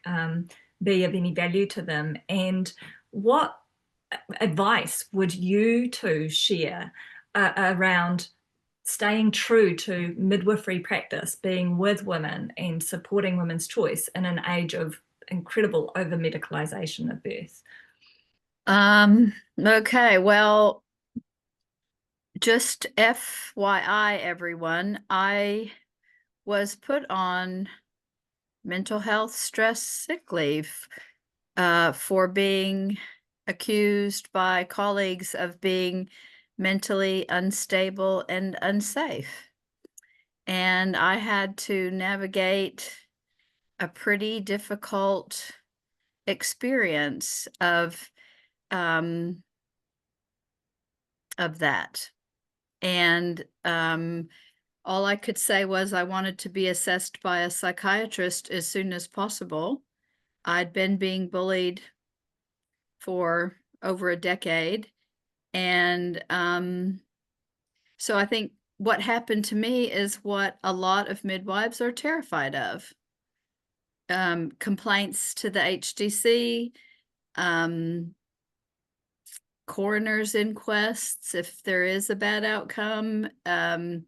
be of any value to them? And what advice would you two share around staying true to midwifery practice, being with women and supporting women's choice in an age of incredible over medicalization of birth? Okay, well, just FYI, everyone, I was put on mental health stress sick leave for being accused by colleagues of being mentally unstable and unsafe. And I had to navigate a pretty difficult experience of that. And all I could say was I wanted to be assessed by a psychiatrist as soon as possible. I'd been being bullied for over a decade. And so I think what happened to me is what a lot of midwives are terrified of. Complaints to the HDC, coroner's inquests if there is a bad outcome. And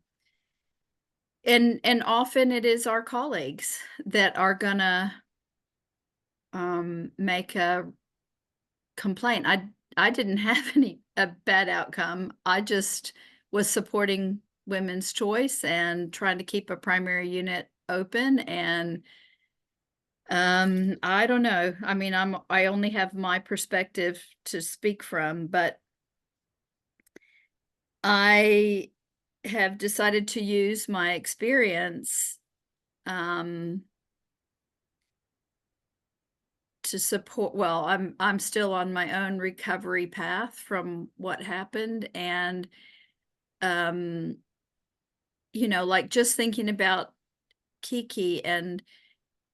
often it is our colleagues that are gonna make a complaint. I didn't have a bad outcome. I just was supporting women's choice and trying to keep a primary unit open. And I don't know. I mean, I only have my perspective to speak from, but I have decided to use my experience to support. Well, I'm still on my own recovery path from what happened, and you know, like just thinking about Kiki, and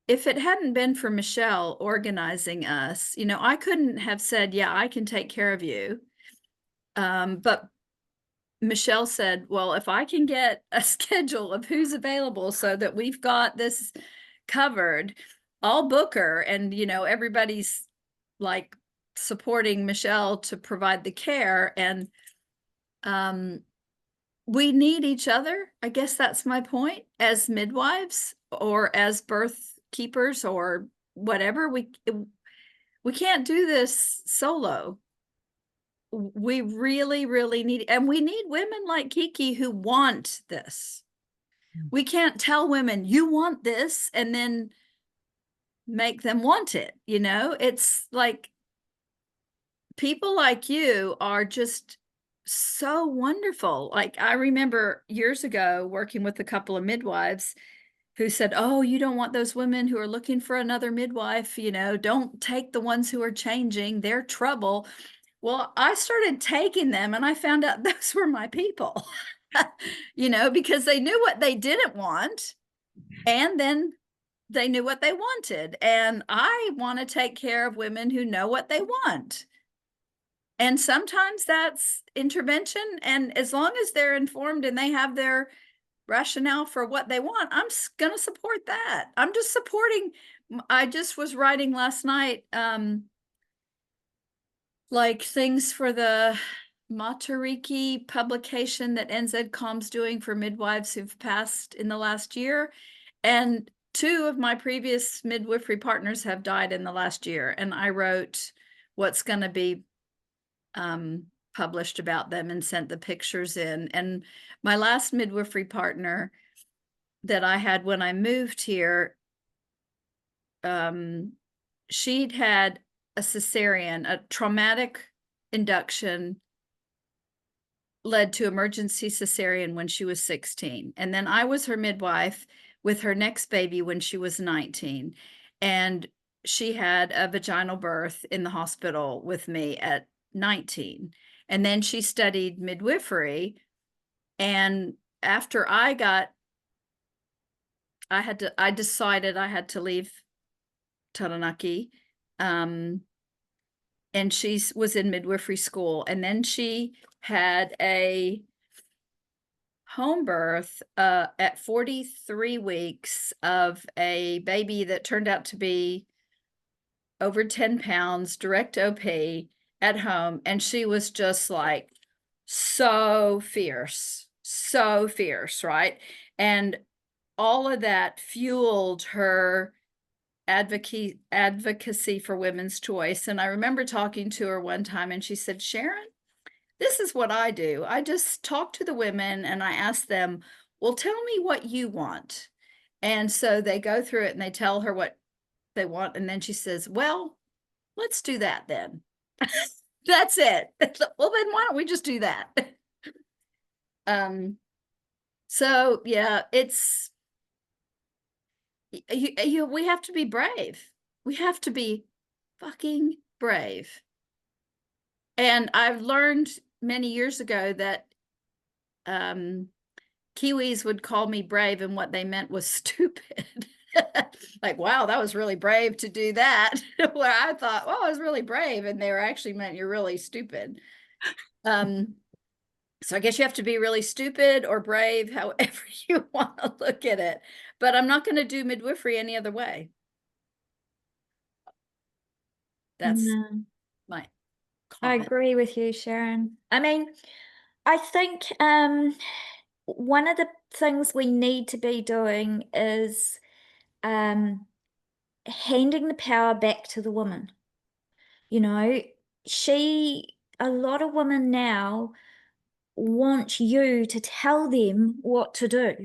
if it hadn't been for Michelle organizing us, you know, I couldn't have said, yeah, I can take care of you. But Michelle said, well, if I can get a schedule of who's available so that we've got this covered, I'll book her. And, you know, everybody's like supporting Michelle to provide the care. And we need each other. I guess that's my point, as midwives or as birth keepers or whatever. We can't do this solo. We really, really need, and we need women like Kiki who want this. We can't tell women you want this and then make them want it. You know, it's like people like you are just so wonderful. Like I remember years ago working with a couple of midwives who said, oh, you don't want those women who are looking for another midwife, you know, don't take the ones who are changing, they're trouble. Well, I started taking them and I found out those were my people, you know, because they knew what they didn't want and then they knew what they wanted. And I want to take care of women who know what they want. And sometimes that's intervention. And as long as they're informed and they have their rationale for what they want, I'm going to support that. I'm just supporting. I just was writing last night, like things for the Matariki publication that NZCOM's doing for midwives who've passed in the last year. And 2 of my previous midwifery partners have died in the last year. And I wrote what's going to be published about them and sent the pictures in. And my last midwifery partner that I had when I moved here, she'd had a cesarean, a traumatic induction led to emergency cesarean when she was 16. And then I was her midwife with her next baby when she was 19. And she had a vaginal birth in the hospital with me at 19. And then she studied midwifery. And after I decided I had to leave Taranaki. And she was in midwifery school. And then she had a home birth at 43 weeks of a baby that turned out to be over 10 pounds, direct OP at home. And she was just like so fierce, right? And all of that fueled her advocacy for women's choice. And I remember talking to her one time and she said, Sharon, this is what I do. I just talk to the women and I ask them, well, tell me what you want. And so they go through it and they tell her what they want. And then she says, well, let's do that then. That's it. Well, then why don't we just do that? So yeah, it's, we have to be brave. We have to be fucking brave. And I've learned many years ago that Kiwis would call me brave and what they meant was stupid. Like, wow, that was really brave to do that. Where I thought, well, I was really brave. And they were actually meant you're really stupid. So I guess you have to be really stupid or brave, however you want to look at it. But I'm not going to do midwifery any other way. That's my I comment. agree with you, Sharon. I mean, I think one of the things we need to be doing is handing the power back to the woman. You know, a lot of women now want you to tell them what to do.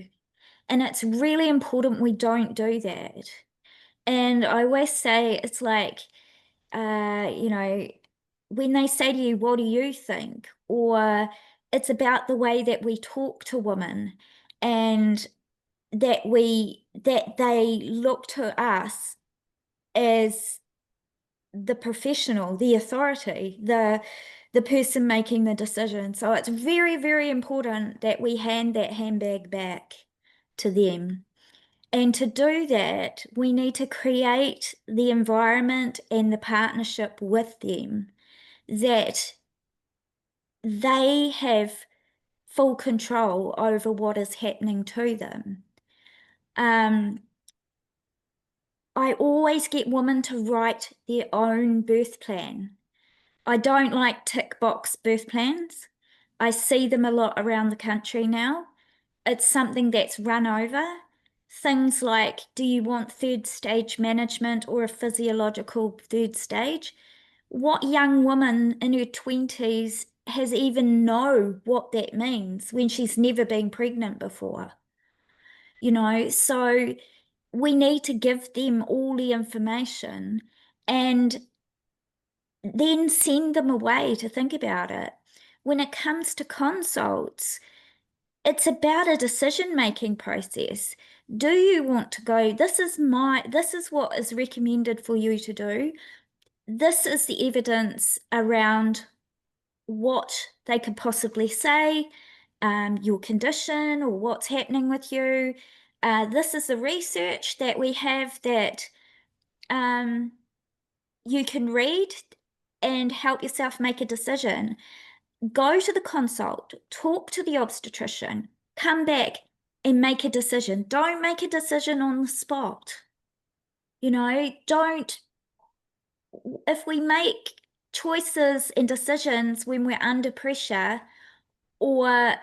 And it's really important we don't do that. And I always say it's like, you know, when they say to you, what do you think? Or it's about the way that we talk to women and that they look to us as the professional, the authority, the person making the decision. So it's very, very important that we hand that handbag back to them. And to do that, we need to create the environment and the partnership with them that they have full control over what is happening to them. I always get women to write their own birth plan. I don't like tick box birth plans. I see them a lot around the country now. It's something that's run over. Things like, do you want third stage management or a physiological third stage? What young woman in her 20s has even know what that means when she's never been pregnant before? You know, so we need to give them all the information and then send them away to think about it. When it comes to consults, it's about a decision-making process. Do you want to go, this is what is recommended for you to do. This is the evidence around what they could possibly say, your condition or what's happening with you. This is the research that we have that you can read and help yourself make a decision. Go to the consult, talk to the obstetrician, come back and make a decision. Don't make a decision on the spot. You know, if we make choices and decisions when we're under pressure or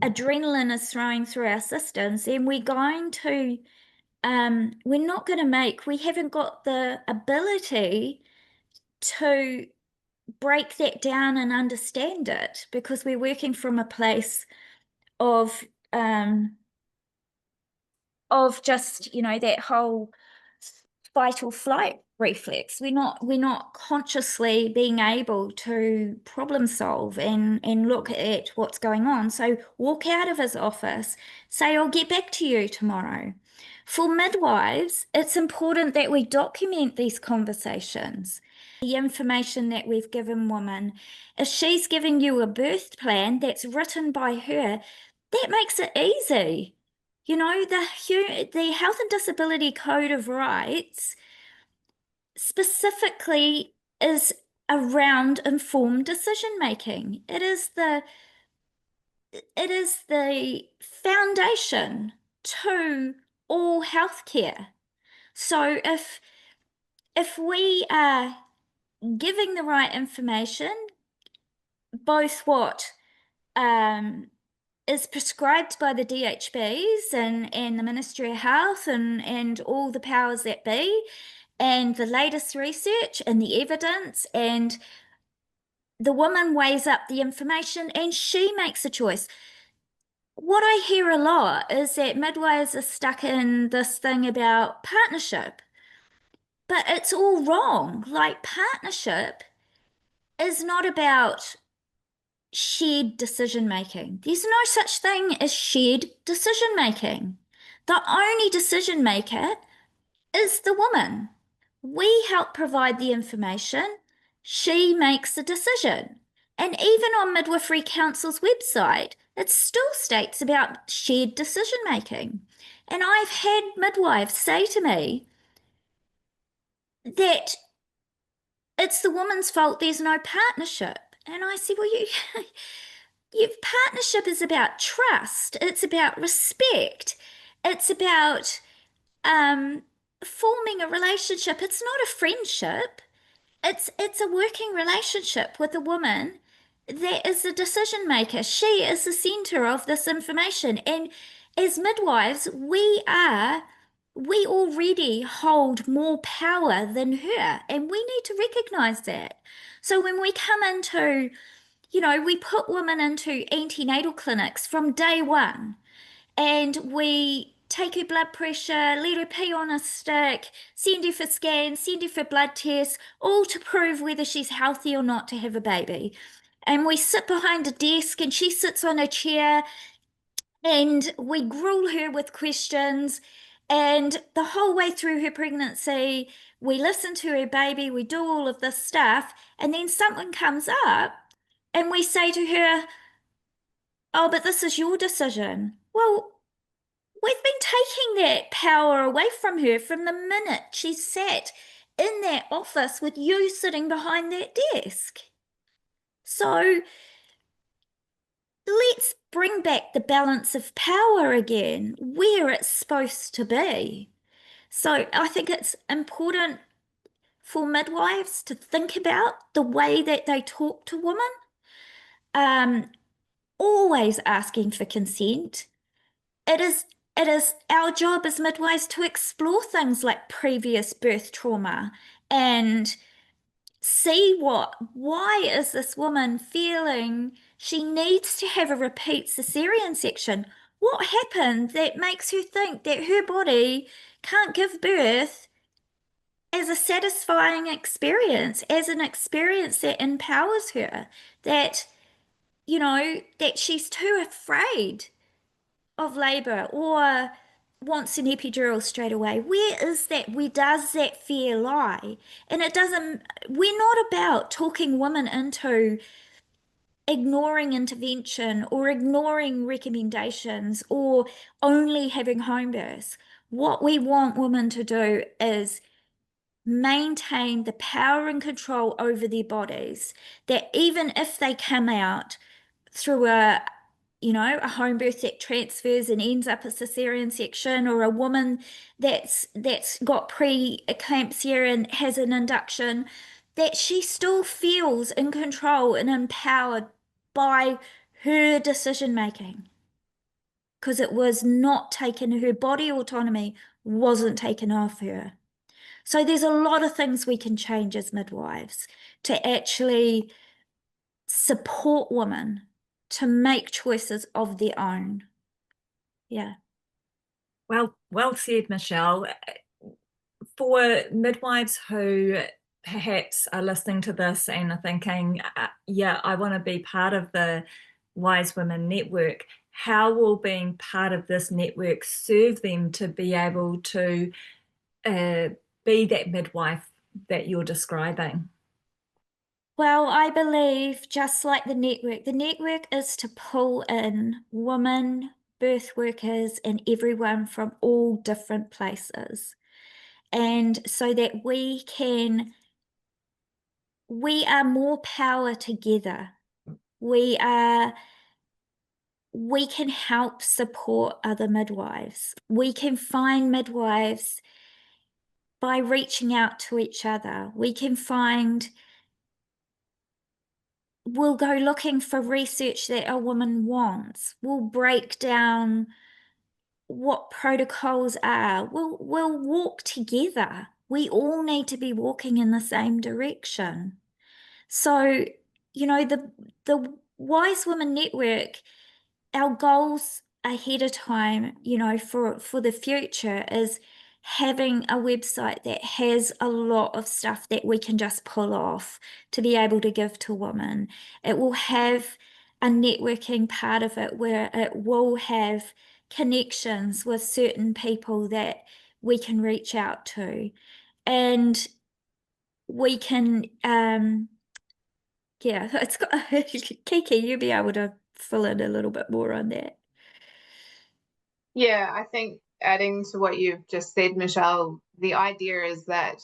adrenaline is throwing through our systems, then we haven't got the ability to break that down and understand it, because we're working from a place of just, that whole fight or flight reflex. We're not consciously being able to problem solve and look at what's going on. So walk out of his office, say, I'll get back to you tomorrow. For midwives, it's important that we document these conversations. The information that we've given women, if she's giving you a birth plan that's written by her, that makes it easy. The Health and Disability Code of Rights specifically is around informed decision making. It is the foundation to all healthcare. So if we are giving the right information, both what is prescribed by the DHBs and the Ministry of Health and all the powers that be, and the latest research and the evidence, and the woman weighs up the information and she makes a choice. What I hear a lot is that midwives are stuck in this thing about partnership, but it's all wrong. Like, partnership is not about shared decision making. There's no such thing as shared decision making. The only decision maker is the woman. We help provide the information. She makes the decision. And even on Midwifery Council's website, it still states about shared decision making. And I've had midwives say to me that it's the woman's fault there's no partnership. And I said, well, your partnership is about trust. It's about respect. It's about forming a relationship. It's not a friendship. It's a working relationship with a woman that is the decision maker. She is the center of this information. And as midwives, we already hold more power than her, and we need to recognize that. So when we come into, we put women into antenatal clinics from day one, and we take her blood pressure, let her pee on a stick, send her for scans, send her for blood tests, all to prove whether she's healthy or not to have a baby. And we sit behind a desk and she sits on a chair and we gruel her with questions. And the whole way through her pregnancy, we listen to her baby, we do all of this stuff, and then something comes up and we say to her, oh, but this is your decision. Well, we've been taking that power away from her from the minute she sat in that office with you sitting behind that desk. So let's bring back the balance of power again where it's supposed to be. So I think it's important for midwives to think about the way that they talk to women, always asking for consent. It is our job as midwives to explore things like previous birth trauma and see why is this woman feeling she needs to have a repeat cesarean section? What happened that makes her think that her body can't give birth as a satisfying experience, as an experience that empowers her, that, that she's too afraid of labor or wants an epidural straight away? Where does that fear lie? And we're not about talking women into ignoring intervention or ignoring recommendations or only having home births. What we want women to do is maintain the power and control over their bodies, that even if they come out through a home birth that transfers and ends up a cesarean section, or a woman that's got pre-eclampsia and has an induction, that she still feels in control and empowered by her decision making, because it was not taken, her body autonomy wasn't taken off her. So there's a lot of things we can change as midwives to actually support women to make choices of their own. Yeah. Well said, Michelle. For midwives who perhaps are listening to this and are thinking, yeah, I want to be part of the Wise Women Network, how will being part of this network serve them to be able to be that midwife that you're describing? Well, I believe just like the network is to pull in women, birth workers, and everyone from all different places. And so that we are more power together. We can help support other midwives. We can find midwives by reaching out to each other. We'll go looking for research that a woman wants. We'll break down what protocols are. We'll walk together. We all need to be walking in the same direction. So, the Wise Women Network, our goals ahead of time, for the future is having a website that has a lot of stuff that we can just pull off to be able to give to women. It will have a networking part of it where it will have connections with certain people that we can reach out to. And we can, yeah, it's got Kiki, you'll be able to fill in a little bit more on that. Yeah, I think adding to what you've just said, Michelle, the idea is that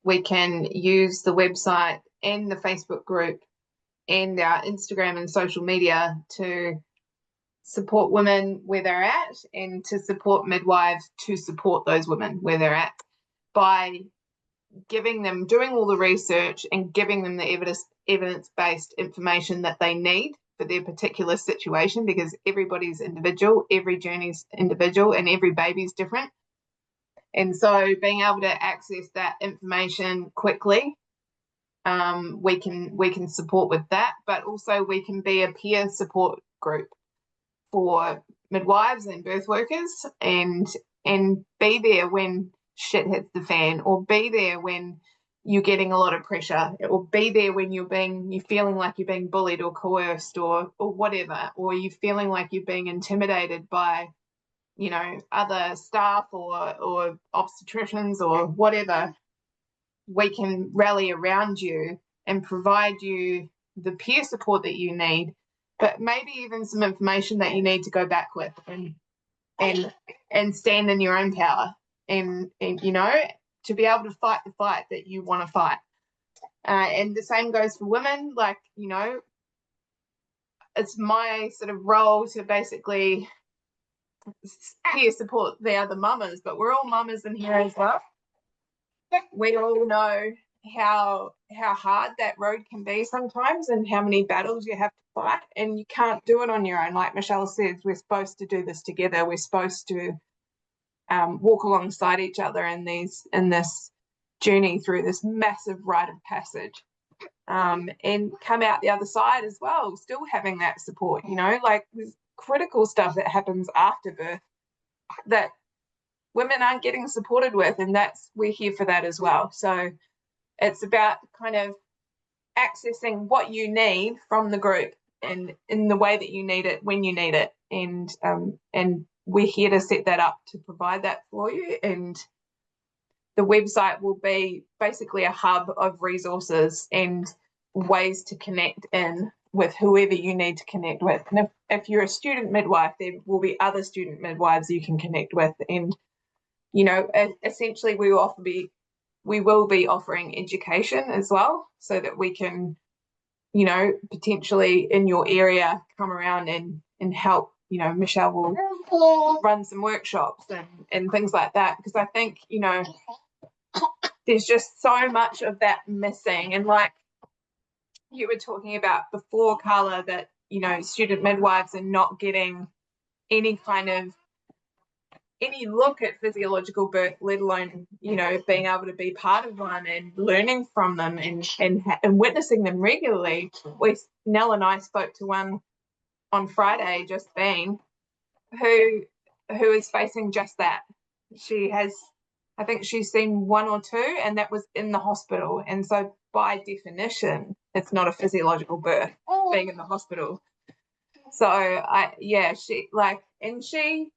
we can use the website and the Facebook group and our Instagram and social media to support women where they're at and to support midwives to support those women where they're at by doing all the research and giving them the evidence-based information that they need for their particular situation, because everybody's individual, every journey's individual, and every baby's different. And so being able to access that information quickly, we can support with that, but also we can be a peer support group for midwives and birth workers and be there when shit hits the fan, or be there when you're getting a lot of pressure, or be there when you're feeling like you're being bullied or coerced or whatever, or you're feeling like you're being intimidated by other staff or obstetricians or whatever. We can rally around you and provide you the peer support that you need, but maybe even some information that you need to go back with and stand in your own power and to be able to fight the fight that you want to fight. And the same goes for women. Like, it's my sort of role to basically peer support the other mamas, but we're all mamas in here as well. We all know how hard that road can be sometimes and how many battles you have to fight, and you can't do it on your own. Like Michelle says, we're supposed to do this together. We're supposed to walk alongside each other in this journey through this massive rite of passage, and come out the other side as well, still having that support. Like there's critical stuff that happens after birth that women aren't getting supported with, and we're here for that as well. So it's about kind of accessing what you need from the group and in the way that you need it when you need it, and we're here to set that up to provide that for you. And the website will be basically a hub of resources and ways to connect in with whoever you need to connect with. And if you're a student midwife, there will be other student midwives you can connect with. And essentially we will be offering education as well, so that we can potentially in your area come around and help. Michelle will run some workshops and things like that, because I think there's just so much of that missing. And like you were talking about before, Carla, that student midwives are not getting any kind of any look at physiological birth, let alone, you know, being able to be part of one and learning from them and witnessing them regularly. Nell and I spoke to one on Friday, just been, who is facing just that. She has, I think she's seen one or two, and that was in the hospital. And so by definition, it's not a physiological birth being in the hospital. So she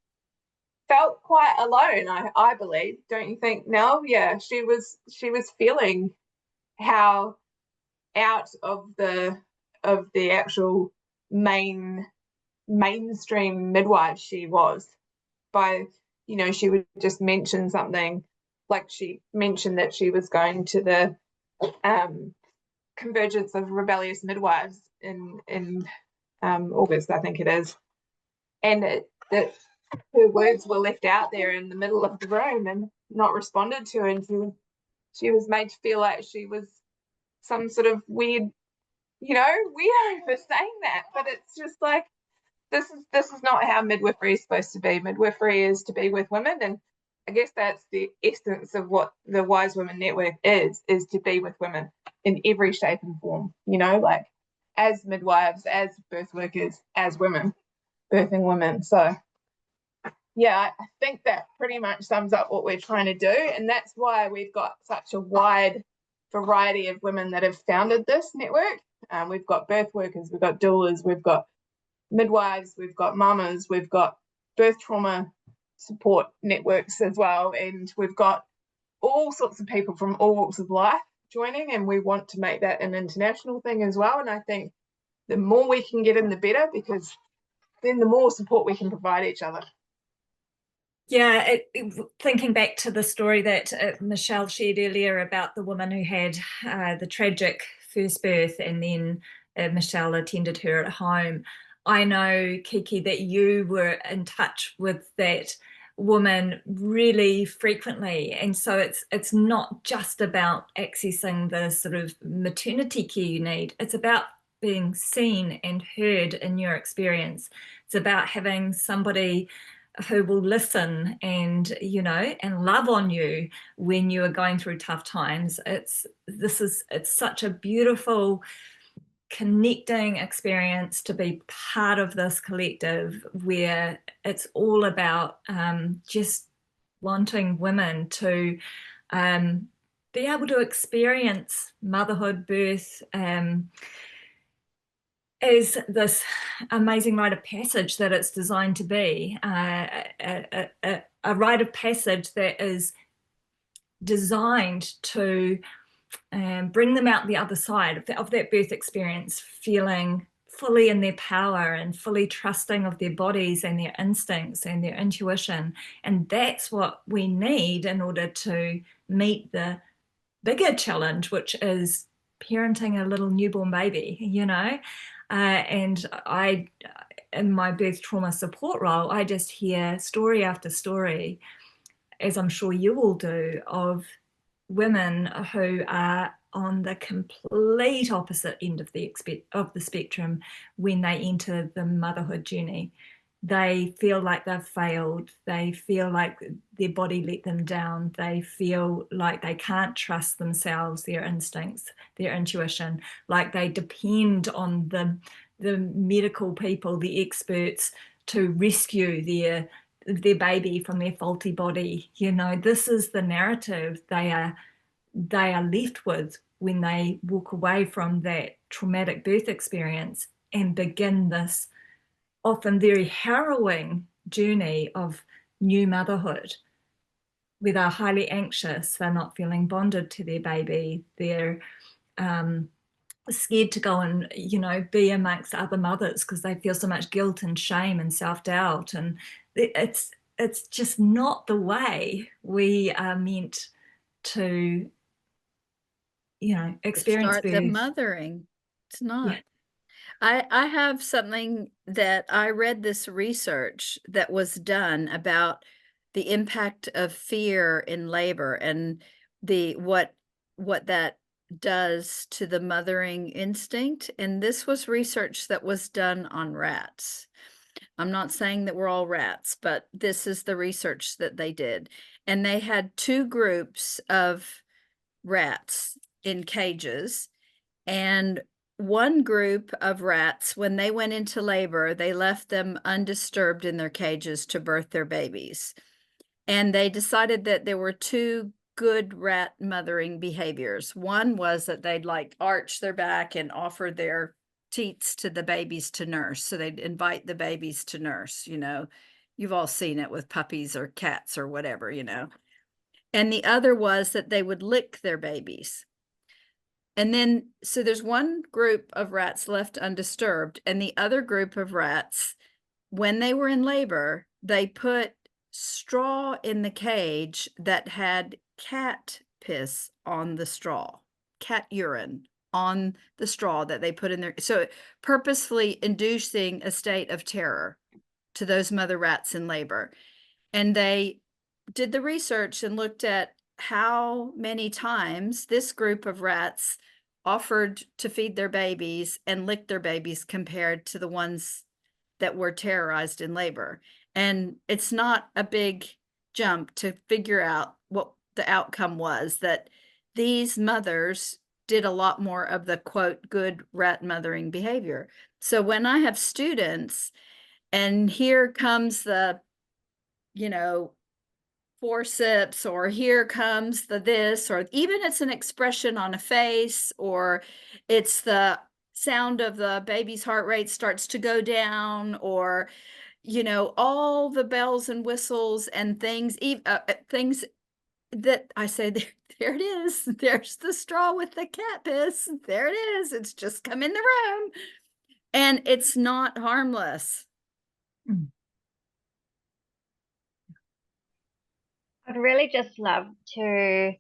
felt quite alone, I believe, don't you think, Nell? Yeah, she was feeling how out of the actual mainstream midwife she was. By, you know, she would just mention something, like she mentioned that she was going to the convergence of rebellious midwives in August, I think it is, and that her words were left out there in the middle of the room and not responded to, and she was made to feel like she was some sort of weird, you know, weirdo for saying that. But it's just like, this is not how midwifery is supposed to be. Midwifery is to be with women, and I guess that's the essence of what the Wise Women Network is to be with women in every shape and form, you know, like as midwives, as birth workers, as women, birthing women. So yeah, I think that pretty much sums up what we're trying to do, and that's why we've got such a wide variety of women that have founded this network. We've got birth workers, we've got doulas, we've got midwives, we've got mamas, we've got birth trauma support networks as well, and we've got all sorts of people from all walks of life joining, and we want to make that an international thing as well. And I think the more we can get in, the better, because then the more support we can provide each other. Yeah, thinking back to the story that Michelle shared earlier about the woman who had the tragic first birth, and then Michelle attended her at home. I know, Kiki, that you were in touch with that woman really frequently, and so it's not just about accessing the sort of maternity care you need. It's about being seen and heard in your experience. It's about having somebody who will listen and, you know, and love on you when you are going through tough times. It's such a beautiful connecting experience to be part of this collective where it's all about just wanting women to be able to experience motherhood, birth, is this amazing rite of passage that it's designed to be, a rite of passage that is designed to bring them out the other side of that birth experience, feeling fully in their power and fully trusting of their bodies and their instincts and their intuition. And that's what we need in order to meet the bigger challenge, which is parenting a little newborn baby, you know. And I, in my birth trauma support role, I just hear story after story, as I'm sure you all do, of women who are on the complete opposite end of the spectrum when they enter the motherhood journey. They feel like they've failed. They feel like their body let them down. They feel like they can't trust themselves, their instincts, their intuition, like they depend on the medical people, the experts, to rescue their baby from their faulty body. You know, this is the narrative they are left with when they walk away from that traumatic birth experience and begin this often very harrowing journey of new motherhood, where they're highly anxious, they're not feeling bonded to their baby, they're scared to go and, you know, be amongst other mothers because they feel so much guilt and shame and self-doubt. And it's just not the way we are meant to, you know, experience Start birth. the mothering. It's not. Yeah. I have something that I read, this research that was done about the impact of fear in labor and what that does to the mothering instinct. And this was research that was done on rats. I'm not saying that we're all rats, but this is the research that they did. And they had two groups of rats in cages. And one group of rats, when they went into labor, they left them undisturbed in their cages to birth their babies. And they decided that there were two good rat mothering behaviors. One was that they'd like arch their back and offer their teats to the babies to nurse. So they'd invite the babies to nurse, you know. You've all seen it with puppies or cats or whatever, you know. And the other was that they would lick their babies. And then, so there's one group of rats left undisturbed, and the other group of rats, when they were in labor, they put straw in the cage that had cat piss on the straw, cat urine on the straw that they put in there. So purposefully inducing a state of terror to those mother rats in labor. And they did the research and looked at how many times this group of rats offered to feed their babies and lick their babies compared to the ones that were terrorized in labor. And it's not a big jump to figure out what the outcome was, that these mothers did a lot more of the quote good rat mothering behavior. So when I have students and here comes the, you know, forceps, or here comes the this, or even it's an expression on a face, or it's the sound of the baby's heart rate starts to go down, or, you know, all the bells and whistles and things, things that I say, there it is. There's the straw with the cat piss. There it is. It's just come in the room. And it's not harmless. I'd really just love to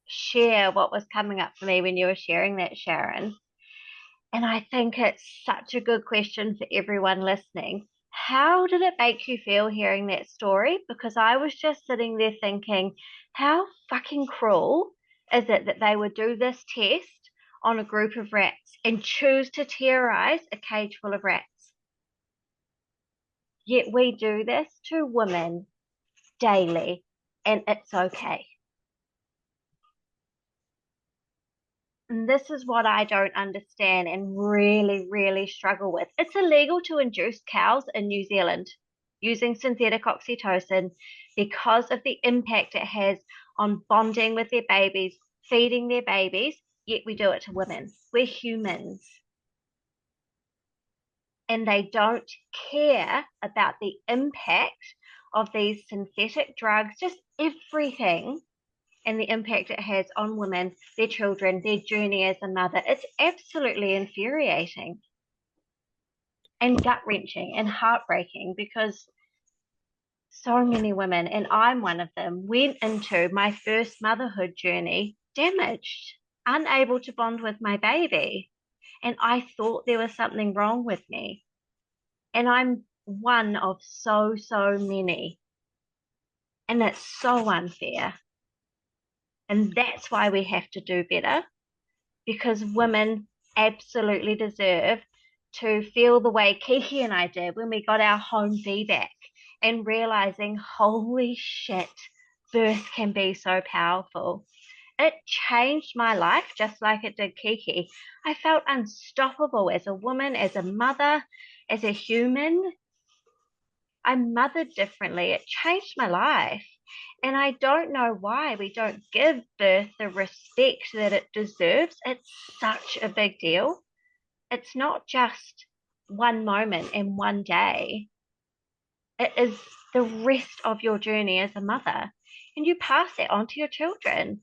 share what was coming up for me when you were sharing that, Sharon. And I think it's such a good question for everyone listening. How did it make you feel hearing that story? Because I was just sitting there thinking, how fucking cruel is it that they would do this test on a group of rats and choose to terrorize a cage full of rats? Yet we do this to women daily, and it's okay. And this is what I don't understand and really, really struggle with. It's illegal to induce cows in New Zealand using synthetic oxytocin because of the impact it has on bonding with their babies, feeding their babies, yet we do it to women. We're humans. And they don't care about the impact of these synthetic drugs, just everything, and the impact it has on women, their children, their journey as a mother. It's absolutely infuriating and gut-wrenching and heartbreaking, because so many women, and I'm one of them, went into my first motherhood journey damaged, unable to bond with my baby. And I thought there was something wrong with me. And I'm one of so many. And it's so unfair. And that's why we have to do better, because women absolutely deserve to feel the way Kiki and I did when we got our home bee back and realizing, holy shit, birth can be so powerful. It changed my life just like it did Kiki. I felt unstoppable as a woman, as a mother, as a human. I mothered differently. It changed my life. And I don't know why we don't give birth the respect that it deserves. It's such a big deal. It's not just one moment and one day. It is the rest of your journey as a mother. And you pass that on to your children.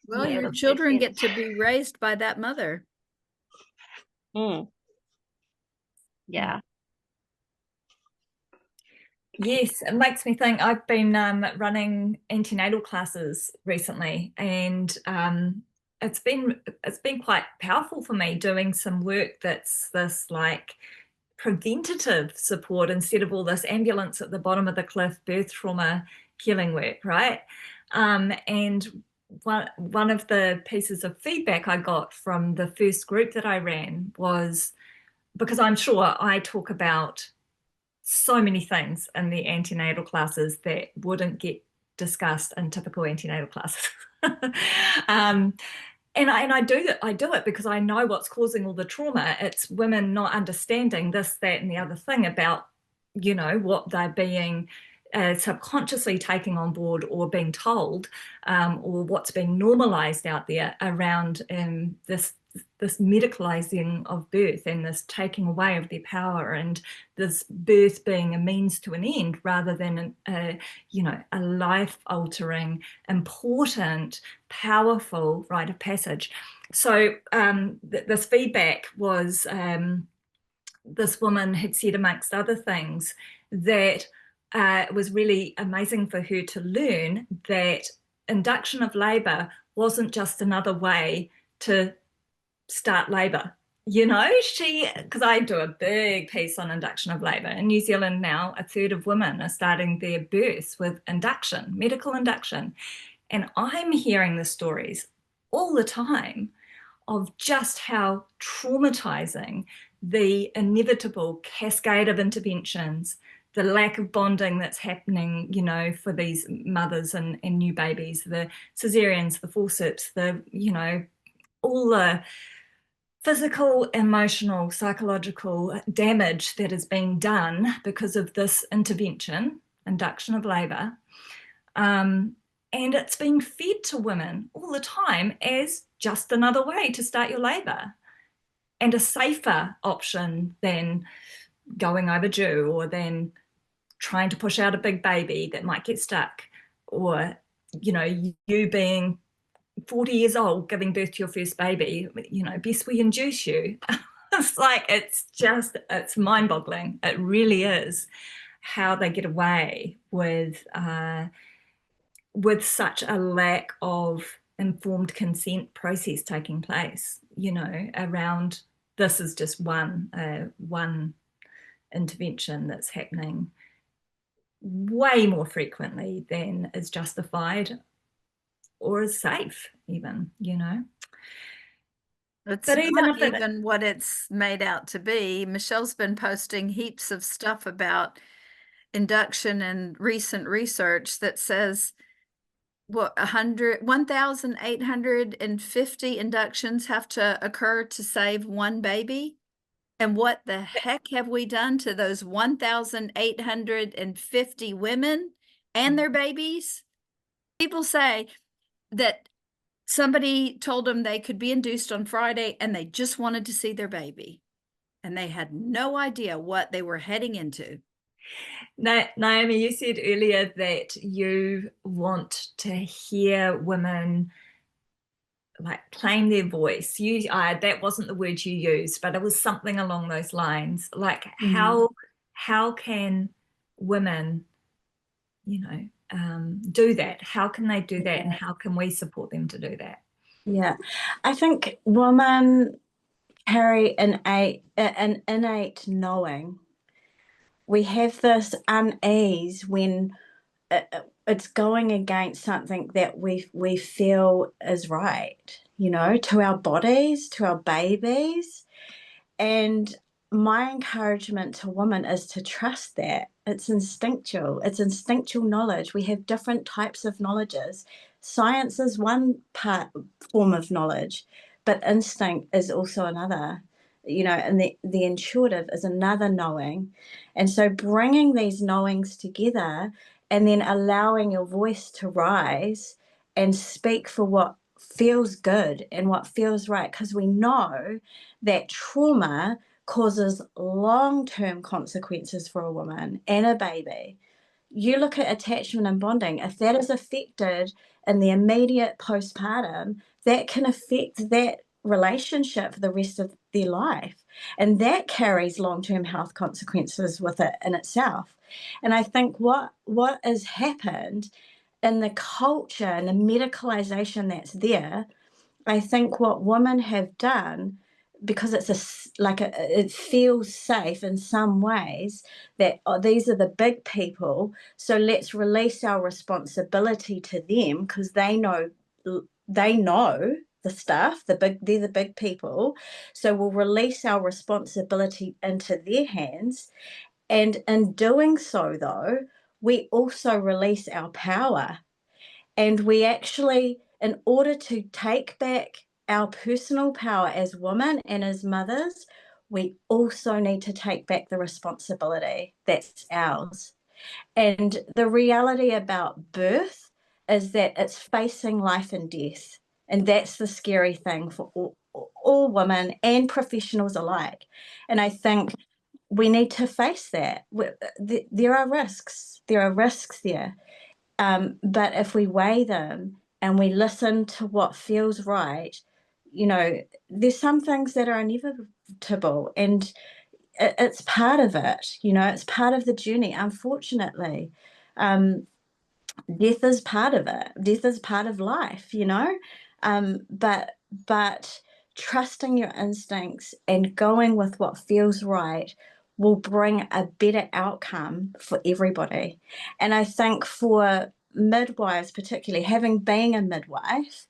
Well, your children get to be raised by that mother. Yeah. Yes, it makes me think. I've been running antenatal classes recently, and it's been quite powerful for me doing some work that's this like preventative support instead of all this ambulance at the bottom of the cliff birth trauma healing work, right? And one of the pieces of feedback I got from the first group that I ran was, because I'm sure I talk about so many things in the antenatal classes that wouldn't get discussed in typical antenatal classes. And I do it because I know what's causing all the trauma. It's women not understanding this, that, and the other thing about, you know, what they're being subconsciously taking on board or being told, or what's being normalized out there around this medicalizing of birth and this taking away of their power, and this birth being a means to an end rather than you know, a life-altering, important, powerful rite of passage. So this feedback was, this woman had said, amongst other things, that it was really amazing for her to learn that induction of labour wasn't just another way to start labour. You know, because I do a big piece on induction of labour. In New Zealand now, a third of women are starting their births with induction, medical induction. And I'm hearing the stories all the time of just how traumatizing the inevitable cascade of interventions, the lack of bonding that's happening, you know, for these mothers and new babies, the cesareans, the forceps, the, you know, all the physical, emotional, psychological damage that is being done because of this intervention, induction of labour. And it's being fed to women all the time as just another way to start your labour, and a safer option than going overdue, or then trying to push out a big baby that might get stuck, or, you know, you being 40 years old giving birth to your first baby, you know, best we induce you. It's like, it's mind-boggling. It really is, how they get away with such a lack of informed consent process taking place, you know, around this is just one intervention that's happening way more frequently than is justified or is safe even, you know. It's But even not if even what it's made out to be. Michelle's been posting heaps of stuff about induction and recent research that says what 1,850 inductions have to occur to save one baby. And what the heck have we done to those 1,850 women and their babies? People say that somebody told them they could be induced on Friday and they just wanted to see their baby. And they had no idea what they were heading into. Naomi, you said earlier that you want to hear women like claim their voice. That wasn't the word you used, but it was something along those lines. Like how can women, you know, do that? How can they do that, and how can we support them to do that? Yeah, I think women carry an innate knowing. We have this unease when it's going against something that we feel is right, you know, to our bodies, to our babies. And my encouragement to women is to trust that. It's instinctual. It's instinctual knowledge. We have different types of knowledges. Science is one form of knowledge, but instinct is also another, you know, and the intuitive is another knowing. And so bringing these knowings together and then allowing your voice to rise and speak for what feels good and what feels right, because we know that trauma causes long-term consequences for a woman and a baby. You look at attachment and bonding, if that is affected in the immediate postpartum, that can affect that relationship for the rest of their life. And that carries long-term health consequences with it in itself. And I think what has happened in the culture and the medicalization that's there, I think what women have done, because it feels safe in some ways, that these are the big people, so let's release our responsibility to them because they know they know the stuff, they're the big people. So we'll release our responsibility into their hands. And in doing so, though, we also release our power. And we actually, in order to take back our personal power as women and as mothers, we also need to take back the responsibility that's ours. And the reality about birth is that it's facing life and death. And that's the scary thing for all women and professionals alike. And I think we need to face that. There are risks. There are risks there. But if we weigh them and we listen to what feels right, there's some things that are inevitable, and it's part of it. It's part of the journey, unfortunately. Death is part of it. Death is part of life, but trusting your instincts and going with what feels right will bring a better outcome for everybody. And I think for midwives, particularly, having been a midwife,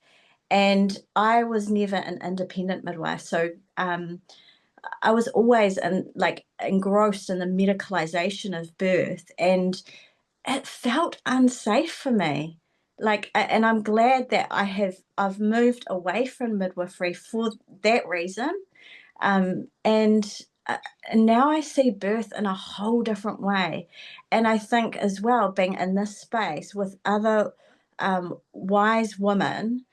and I was never an independent midwife, so I was always engrossed in the medicalization of birth, and it felt unsafe for me. And I'm glad that I've moved away from midwifery for that reason. And now I see birth in a whole different way. And I think as well, being in this space with other wise women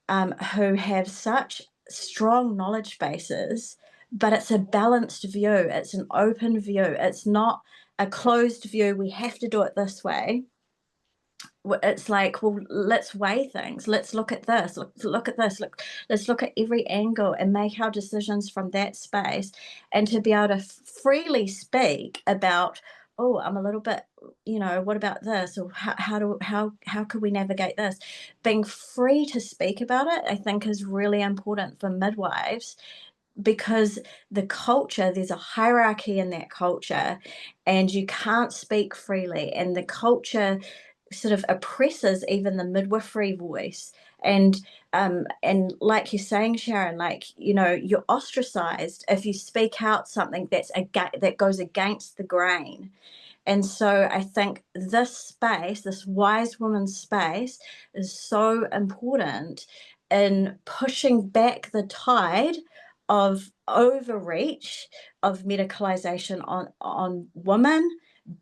who have such strong knowledge bases, but it's a balanced view, it's an open view, it's not a closed view, we have to do it this way. It's like, well, let's weigh things, let's look at this, look at this, let's look at every angle and make our decisions from that space. And to be able to freely speak about, oh, I'm a little bit, what about this, or how could we navigate this? Being free to speak about it, I think, is really important for midwives, because there's a hierarchy in that culture, and you can't speak freely, and the culture sort of oppresses even the midwifery voice. And like you're saying, Sharon, you're ostracized if you speak out something that goes against the grain. And so I think this space, this wise woman space, is so important in pushing back the tide of overreach of medicalization on women,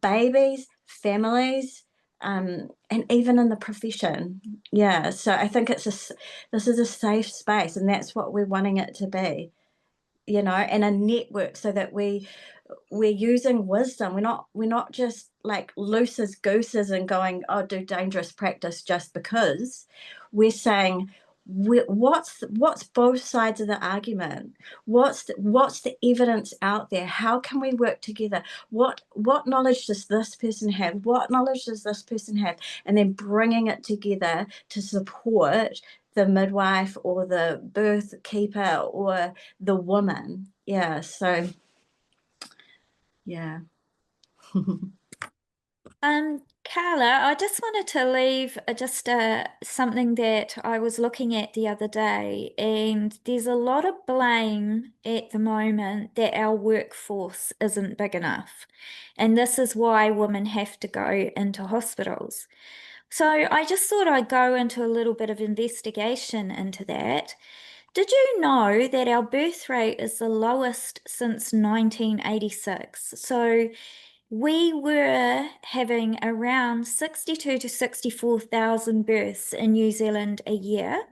babies, families, and even in the profession. Yeah, so I think this is a safe space, and that's what we're wanting it to be, and a network, so that we're using wisdom. We're not just like loose as gooses and going, oh, do dangerous practice just because. We're saying, what's both sides of the argument? What's the evidence out there? How can we work together? What knowledge does this person have? What knowledge does this person have? And then bringing it together to support the midwife or the birth keeper or the woman. Yeah, so yeah. Carla, I just wanted to leave just something that I was looking at the other day, and there's a lot of blame at the moment that our workforce isn't big enough. And this is why women have to go into hospitals. So I just thought I'd go into a little bit of investigation into that. Did you know that our birth rate is the lowest since 1986? So we were having around 62 to 64,000 births in New Zealand a year,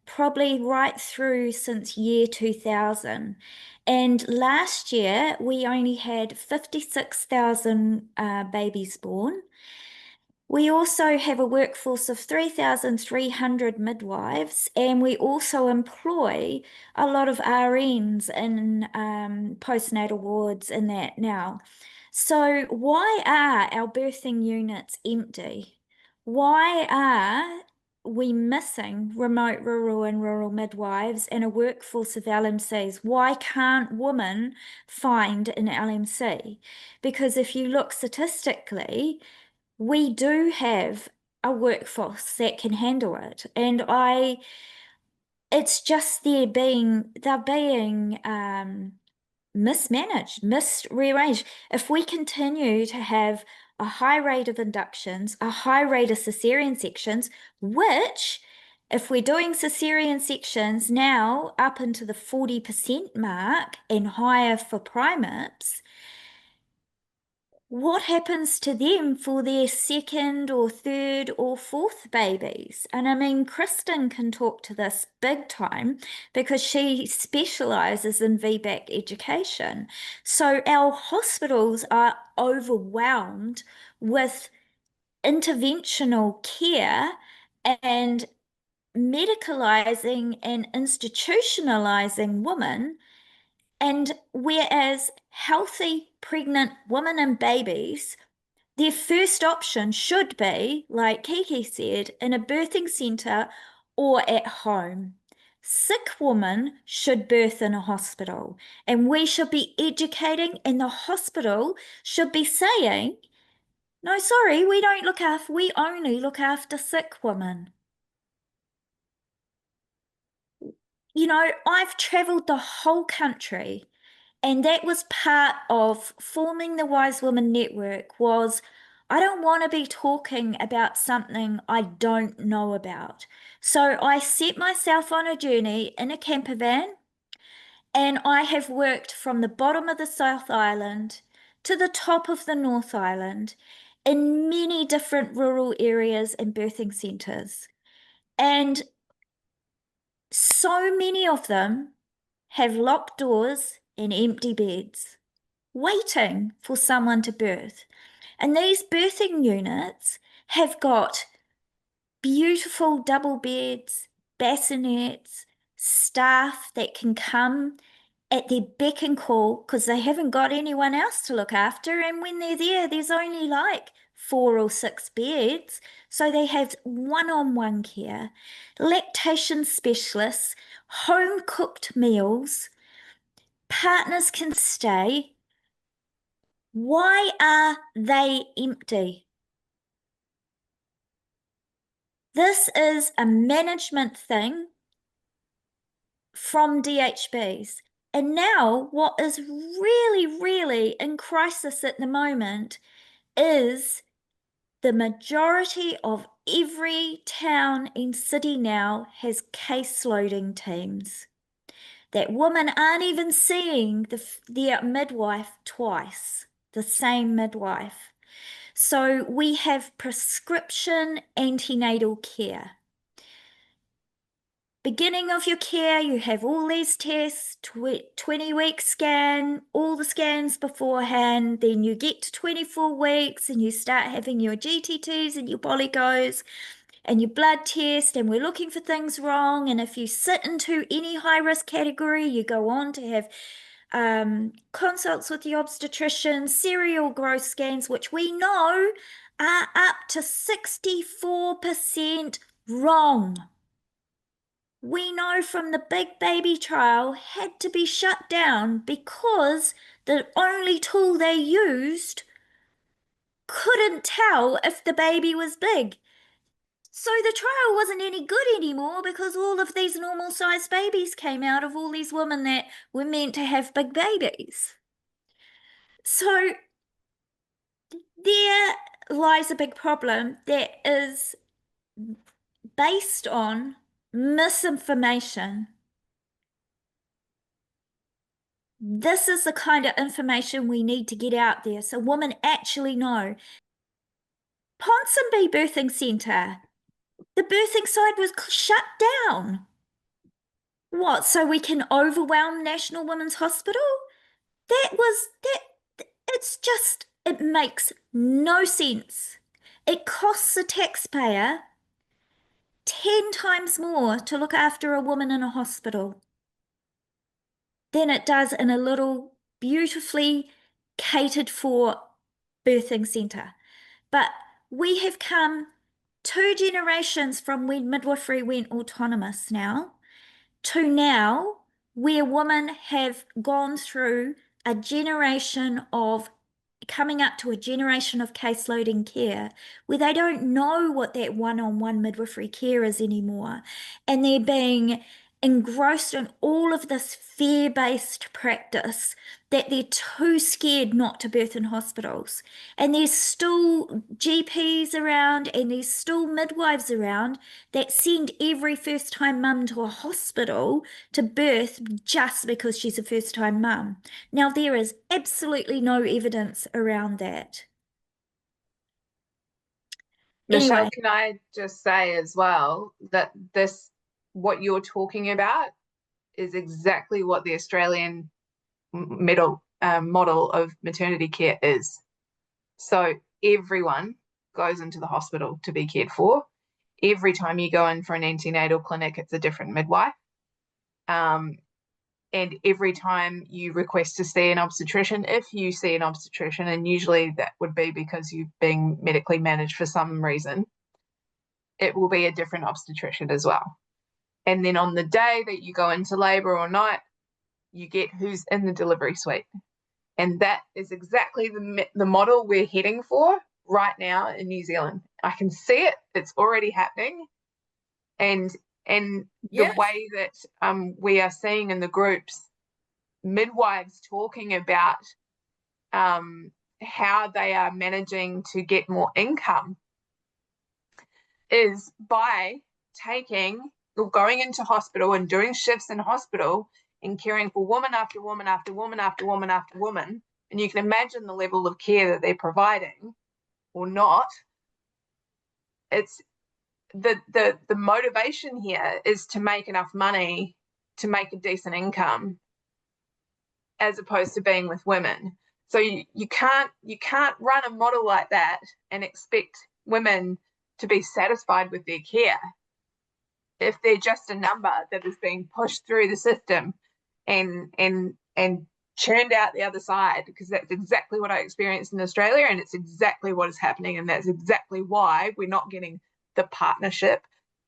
probably right through since year 2000. And last year, we only had 56,000 babies born. We also have a workforce of 3,300 midwives, and we also employ a lot of RNs in postnatal wards and that now. So why are our birthing units empty? Why are we missing remote, rural, and rural midwives and a workforce of LMCs? Why can't women find an LMC? Because if you look statistically, we do have a workforce that can handle it. And it's just they're being mismanaged, misrearranged. If we continue to have a high rate of inductions, a high rate of cesarean sections, which if we're doing cesarean sections now up into the 40% mark and higher for primates, what happens to them for their second or third or fourth babies? And I mean, Kristen can talk to this big time because she specializes in VBAC education. So our hospitals are overwhelmed with interventional care and medicalizing and institutionalizing women. And whereas healthy pregnant women and babies, their first option should be, like Kiki said, in a birthing centre or at home. Sick women should birth in a hospital, and we should be educating, and the hospital should be saying, no, sorry, we only look after sick women. You know, I've travelled the whole country, and that was part of forming the Wise Women Network. Was I don't want to be talking about something I don't know about. So I set myself on a journey in a camper van, and I have worked from the bottom of the South Island to the top of the North Island in many different rural areas and birthing centres. And so many of them have locked doors and empty beds, waiting for someone to birth. And these birthing units have got beautiful double beds, bassinets, staff that can come at their beck and call because they haven't got anyone else to look after. And when they're there, there's only like 4 or 6 beds. So they have one-on-one care, lactation specialists, home-cooked meals, partners can stay. Why are they empty? This is a management thing from DHBs. And now what is really, really in crisis at the moment is the majority of every town and city now has case loading teams. That women aren't even seeing their midwife twice, the same midwife. So we have prescription antenatal care. Beginning of your care, you have all these tests, 20-week scan, all the scans beforehand, then you get to 24 weeks and you start having your GT2s and your polygos and your blood test, and we're looking for things wrong. And if you sit into any high-risk category, you go on to have consults with the obstetrician, serial growth scans, which we know are up to 64% wrong. We know from the big baby trial had to be shut down because the only tool they used couldn't tell if the baby was big. So the trial wasn't any good anymore because all of these normal sized babies came out of all these women that were meant to have big babies. So there lies a big problem that is based on misinformation. This is the kind of information we need to get out there so women actually know. Ponsonby Birthing Centre, the birthing side was shut down. What, so we can overwhelm National Women's Hospital? It makes no sense. It costs the taxpayer 10 times more to look after a woman in a hospital than it does in a little beautifully catered for birthing centre. But we have come 2 generations from when midwifery went autonomous now to now where women have gone through a generation of coming up to a generation of caseload in care where they don't know what that one-on-one midwifery care is anymore. And they're being engrossed in all of this fear-based practice that they're too scared not to birth in hospitals. And there's still GPs around and there's still midwives around that send every first-time mum to a hospital to birth just because she's a first-time mum. Now, there is absolutely no evidence around that. Michelle, Anyway. can I just say as well that what you're talking about is exactly what the Australian model of maternity care is. So everyone goes into the hospital to be cared for. Every time you go in for an antenatal clinic, it's a different midwife. And every time you request to see an obstetrician, if you see an obstetrician, and usually that would be because you're being medically managed for some reason, it will be a different obstetrician as well. And then on the day that you go into labor or night, you get who's in the delivery suite. And that is exactly the model we're heading for right now in New Zealand. I can see it. It's already happening. And Yes. the way that we are seeing in the groups, midwives talking about how they are managing to get more income is by going into hospital and doing shifts in hospital and caring for woman after woman after woman after woman after woman. And you can imagine the level of care that they're providing or not. It's the motivation here is to make enough money to make a decent income as opposed to being with women. So you can't run a model like that and expect women to be satisfied with their care if they're just a number that is being pushed through the system and churned out the other side, because that's exactly what I experienced in Australia, and it's exactly what is happening, and that's exactly why we're not getting the partnership.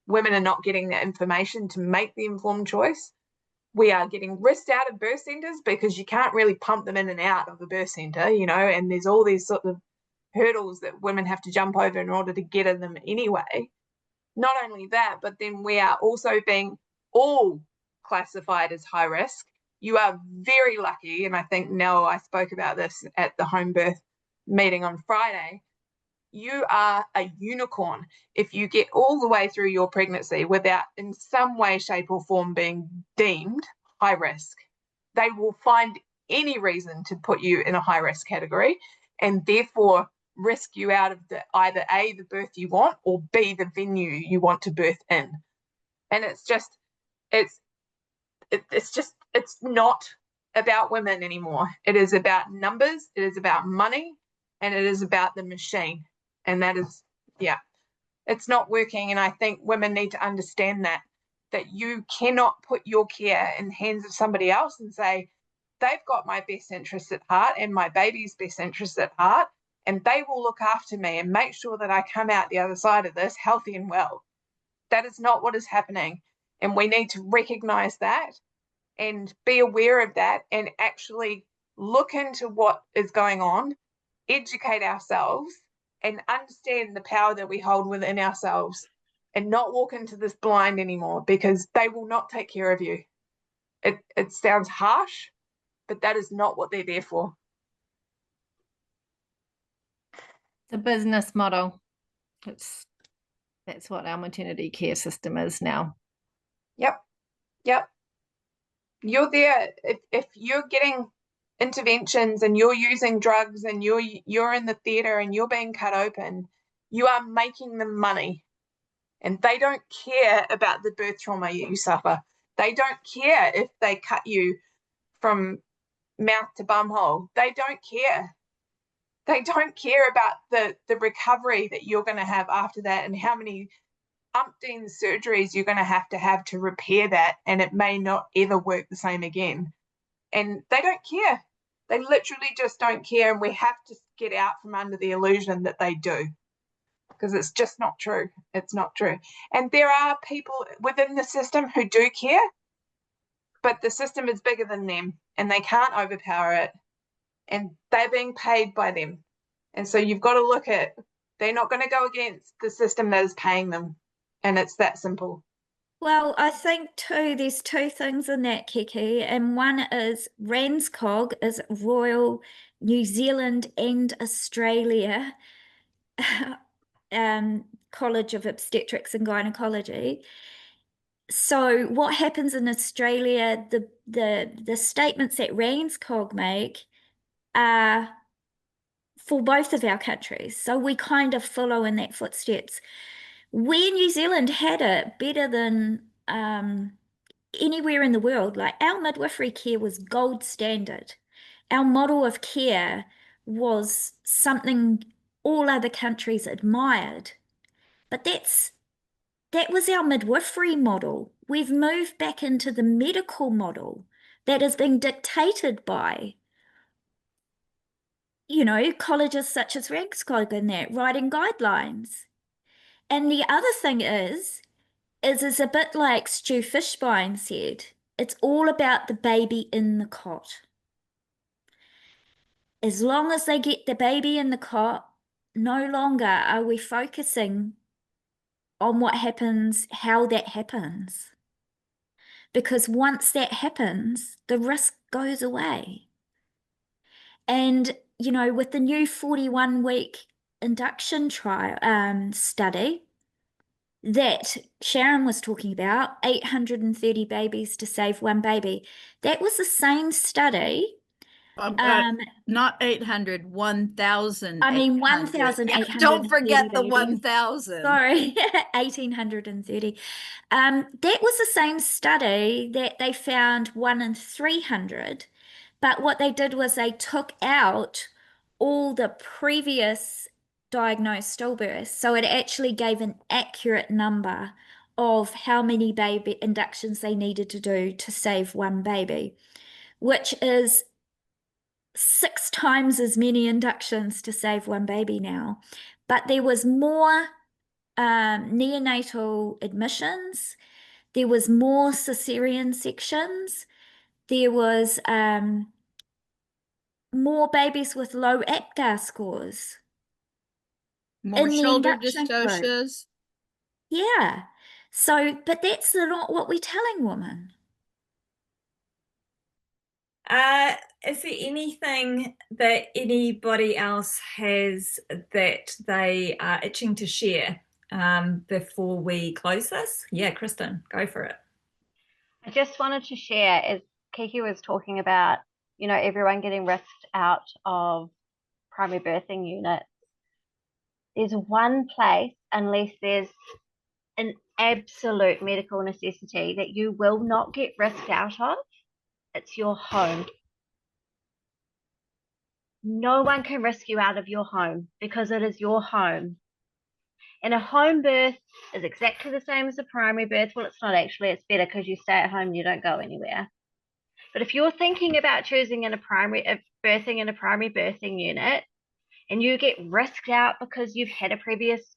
Women are not getting the information to make the informed choice. We are getting risked out of birth centres because you can't really pump them in and out of the birth centre, you know, and there's all these sort of hurdles that women have to jump over in order to get in them anyway. Not only that, but then we are also being all classified as high risk. You are very lucky, and I think Nell, I spoke about this at the home birth meeting on Friday. You are a unicorn if you get all the way through your pregnancy without in some way, shape or form being deemed high risk. They will find any reason to put you in a high risk category and therefore risk you out of either A, the birth you want, or B, the venue you want to birth in. And it's not about women anymore. It is about numbers, it is about money, and it is about the machine. And that is, yeah, it's not working. And I think women need to understand that you cannot put your care in the hands of somebody else and say, they've got my best interests at heart and my baby's best interests at heart, and they will look after me and make sure that I come out the other side of this healthy and well. That is not what is happening. And we need to recognize that and be aware of that and actually look into what is going on, educate ourselves, and understand the power that we hold within ourselves and not walk into this blind anymore, because they will not take care of you. It sounds harsh, but that is not what they're there for. The business model. That's what our maternity care system is now. Yep. You're there if you're getting interventions and you're using drugs and you're in the theatre and you're being cut open, you are making them money. And they don't care about the birth trauma you suffer. They don't care if they cut you from mouth to bumhole. They don't care. They don't care about the recovery that you're going to have after that and how many umpteen surgeries you're going to have to repair that, and it may not ever work the same again. And they don't care. They literally just don't care, and we have to get out from under the illusion that they do, because it's just not true. It's not true. And there are people within the system who do care, but the system is bigger than them and they can't overpower it. and they're being paid by them. And so you've got to look at, they're not going to go against the system that is paying them. And it's that simple. Well, I think too, there's two things in that, Kiki, and one is RANZCOG is Royal New Zealand and Australia College of Obstetrics and Gynecology. So what happens in Australia, the statements that RANZCOG make are for both of our countries. So we kind of follow in that footsteps. Where New Zealand had it better than anywhere in the world, like our midwifery care was gold standard. Our model of care was something all other countries admired. But that was our midwifery model. We've moved back into the medical model that is being dictated by, colleges such as RANZCOG and that, writing guidelines. And the other thing is a bit like Stu Fishbein said, it's all about the baby in the cot. As long as they get the baby in the cot, no longer are we focusing on what happens, how that happens. Because once that happens, the risk goes away. And, with the new 41-week induction trial study that Sharon was talking about, 830 babies to save one baby, that was the same study. Not 800, 1,000. I mean, 1,830 Don't forget the babies. 1,000. Sorry, 1,830. That was the same study that they found 1 in 300. But what they did was they took out all the previous diagnosed stillbirths. So it actually gave an accurate number of how many baby inductions they needed to do to save one baby, which is 6 times as many inductions to save one baby now. But there was more neonatal admissions. There was more cesarean sections. There was more babies with low APGAR scores. More in the shoulder induction group. dystocias. Yeah. So, but that's not what we're telling women. Is there anything that anybody else has that they are itching to share before we close this? Yeah, Kristen, go for it. I just wanted to share, as Kiki was talking about, everyone getting risked out of primary birthing units. There's one place, unless there's an absolute medical necessity, that you will not get risked out of. It's your home. No one can risk you out of your home because it is your home. And a home birth is exactly the same as a primary birth. Well, it's not actually. It's better because you stay at home and you don't go anywhere. But if you're thinking about birthing in a primary birthing unit, and you get risked out because you've had a previous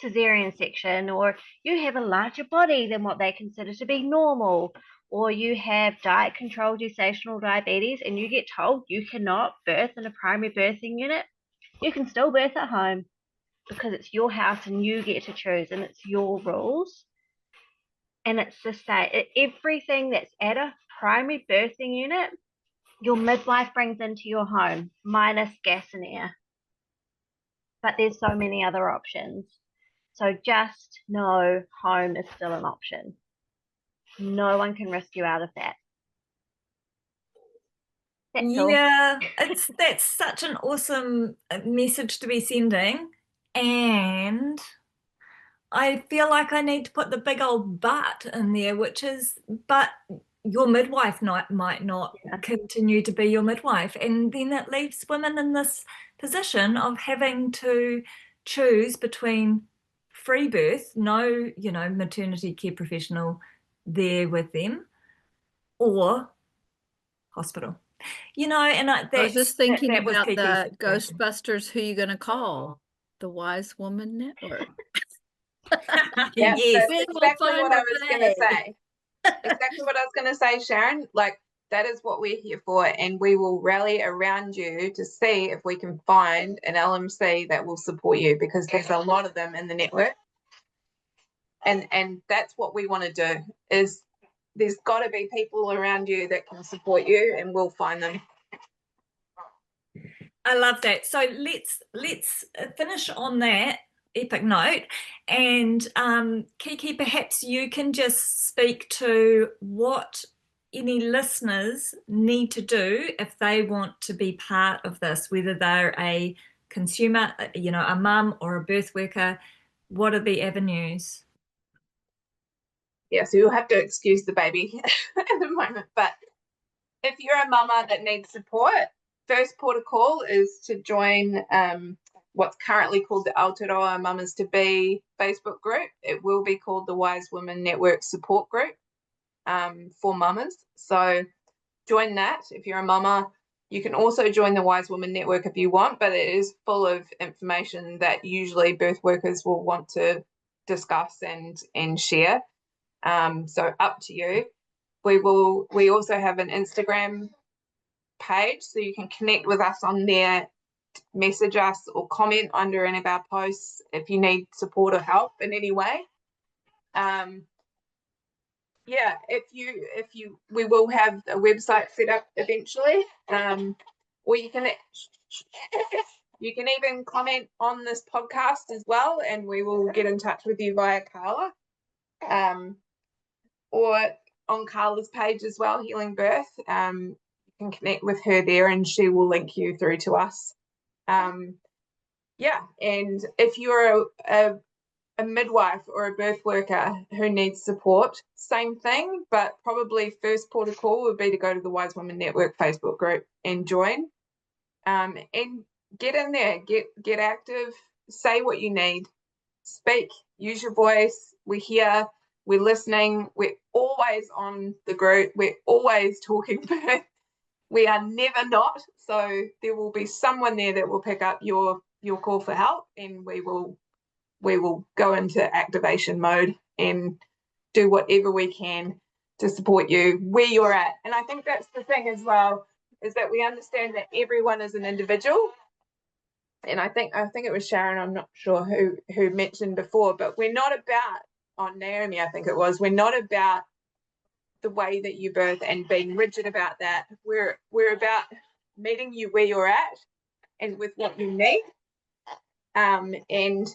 cesarean section, or you have a larger body than what they consider to be normal, or you have diet-controlled gestational diabetes, and you get told you cannot birth in a primary birthing unit, you can still birth at home because it's your house and you get to choose and it's your rules. And it's the same. Everything that's at a primary birthing unit, your midwife brings into your home, minus gas and air. But there's so many other options. So just know home is still an option. No one can risk you out of that. That's all. Yeah, that's such an awesome message to be sending. And I feel like I need to put the big old but in there, which is, but your midwife might not continue to be your midwife. And then it leaves women in this position of having to choose between free birth, no, maternity care professional there with them, or hospital. And I was just thinking that was about Kiki's the situation. Ghostbusters, Who You Gonna Call? The Wise Woman Network. Yeah, Yes. that's exactly what I was going to say. Exactly what I was going to say, Sharon. Like, That is what we're here for, and we will rally around you to see if we can find an LMC that will support you, because there's a lot of them in the network. And that's what we want to do, is there's got to be people around you that can support you, and we'll find them. I love that. So let's finish on that epic note. And Kiki, perhaps you can just speak to what any listeners need to do if they want to be part of this, whether they're a consumer, you know, a mum or a birth worker. What are the avenues? Yeah, so you'll have to excuse the baby at the moment, but if you're a mama that needs support, first port of call is to join what's currently called the Aotearoa Mamas to Be Facebook group. It will be called the Wise Women Network Support Group for mamas. So join that if you're a mama. You can also join the Wise Women Network if you want, but it is full of information that usually birth workers will want to discuss and share. So up to you. We also have an Instagram page, so you can connect with us on there, message us or comment under any of our posts if you need support or help in any way. Yeah, we will have a website set up eventually, or you can even comment on this podcast as well, and we will get in touch with you via Carla, or on Carla's page as well, Healing Birth. You can connect with her there, and she will link you through to us. Yeah, and if you're a midwife or a birth worker who needs support, same thing, but probably first port of call would be to go to the Wise Women Network Facebook group and join, and get in there, get active, say what you need, speak, use your voice. We're here, we're listening, we're always on the group, we're always talking birth. We are never not, so there will be someone there that will pick up your call for help, and we will go into activation mode and do whatever we can to support you where you're at. And I think that's the thing as well, is that we understand that everyone is an individual. And I think it was Sharon, I'm not sure who mentioned before, but we're not about, Naomi, I think it was, we're not about the way that you birth and being rigid about that. We're about meeting you where you're at and with what you need, and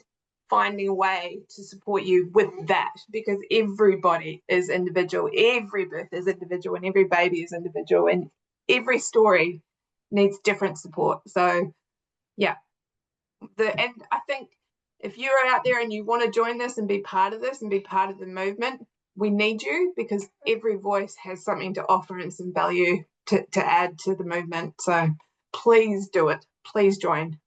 finding a way to support you with that, because everybody is individual, every birth is individual, and every baby is individual, and every story needs different support. So yeah, and I think if you're out there and you want to join this and be part of this and be part of the movement, we need you, because every voice has something to offer and some value to add to the movement. So please do it, please join.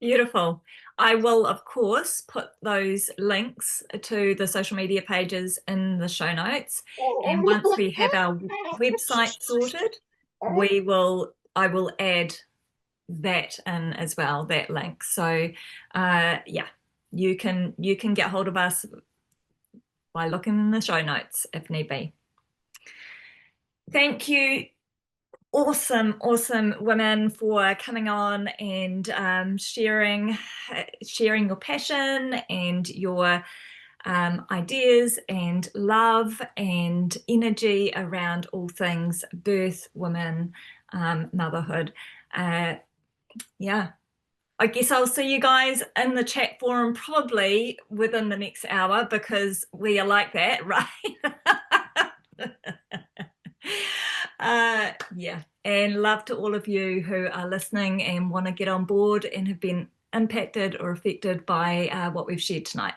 Beautiful. I will, of course, put those links to the social media pages in the show notes. And once we have our website sorted, I will add that in as well, that link. So yeah, you can get hold of us by looking in the show notes if need be. Thank you, awesome women, for coming on and sharing your passion and your ideas and love and energy around all things birth, women, motherhood. Yeah, I guess I'll see you guys in the chat forum probably within the next hour, because we are like that, right? Yeah, and love to all of you who are listening and want to get on board and have been impacted or affected by what we've shared tonight.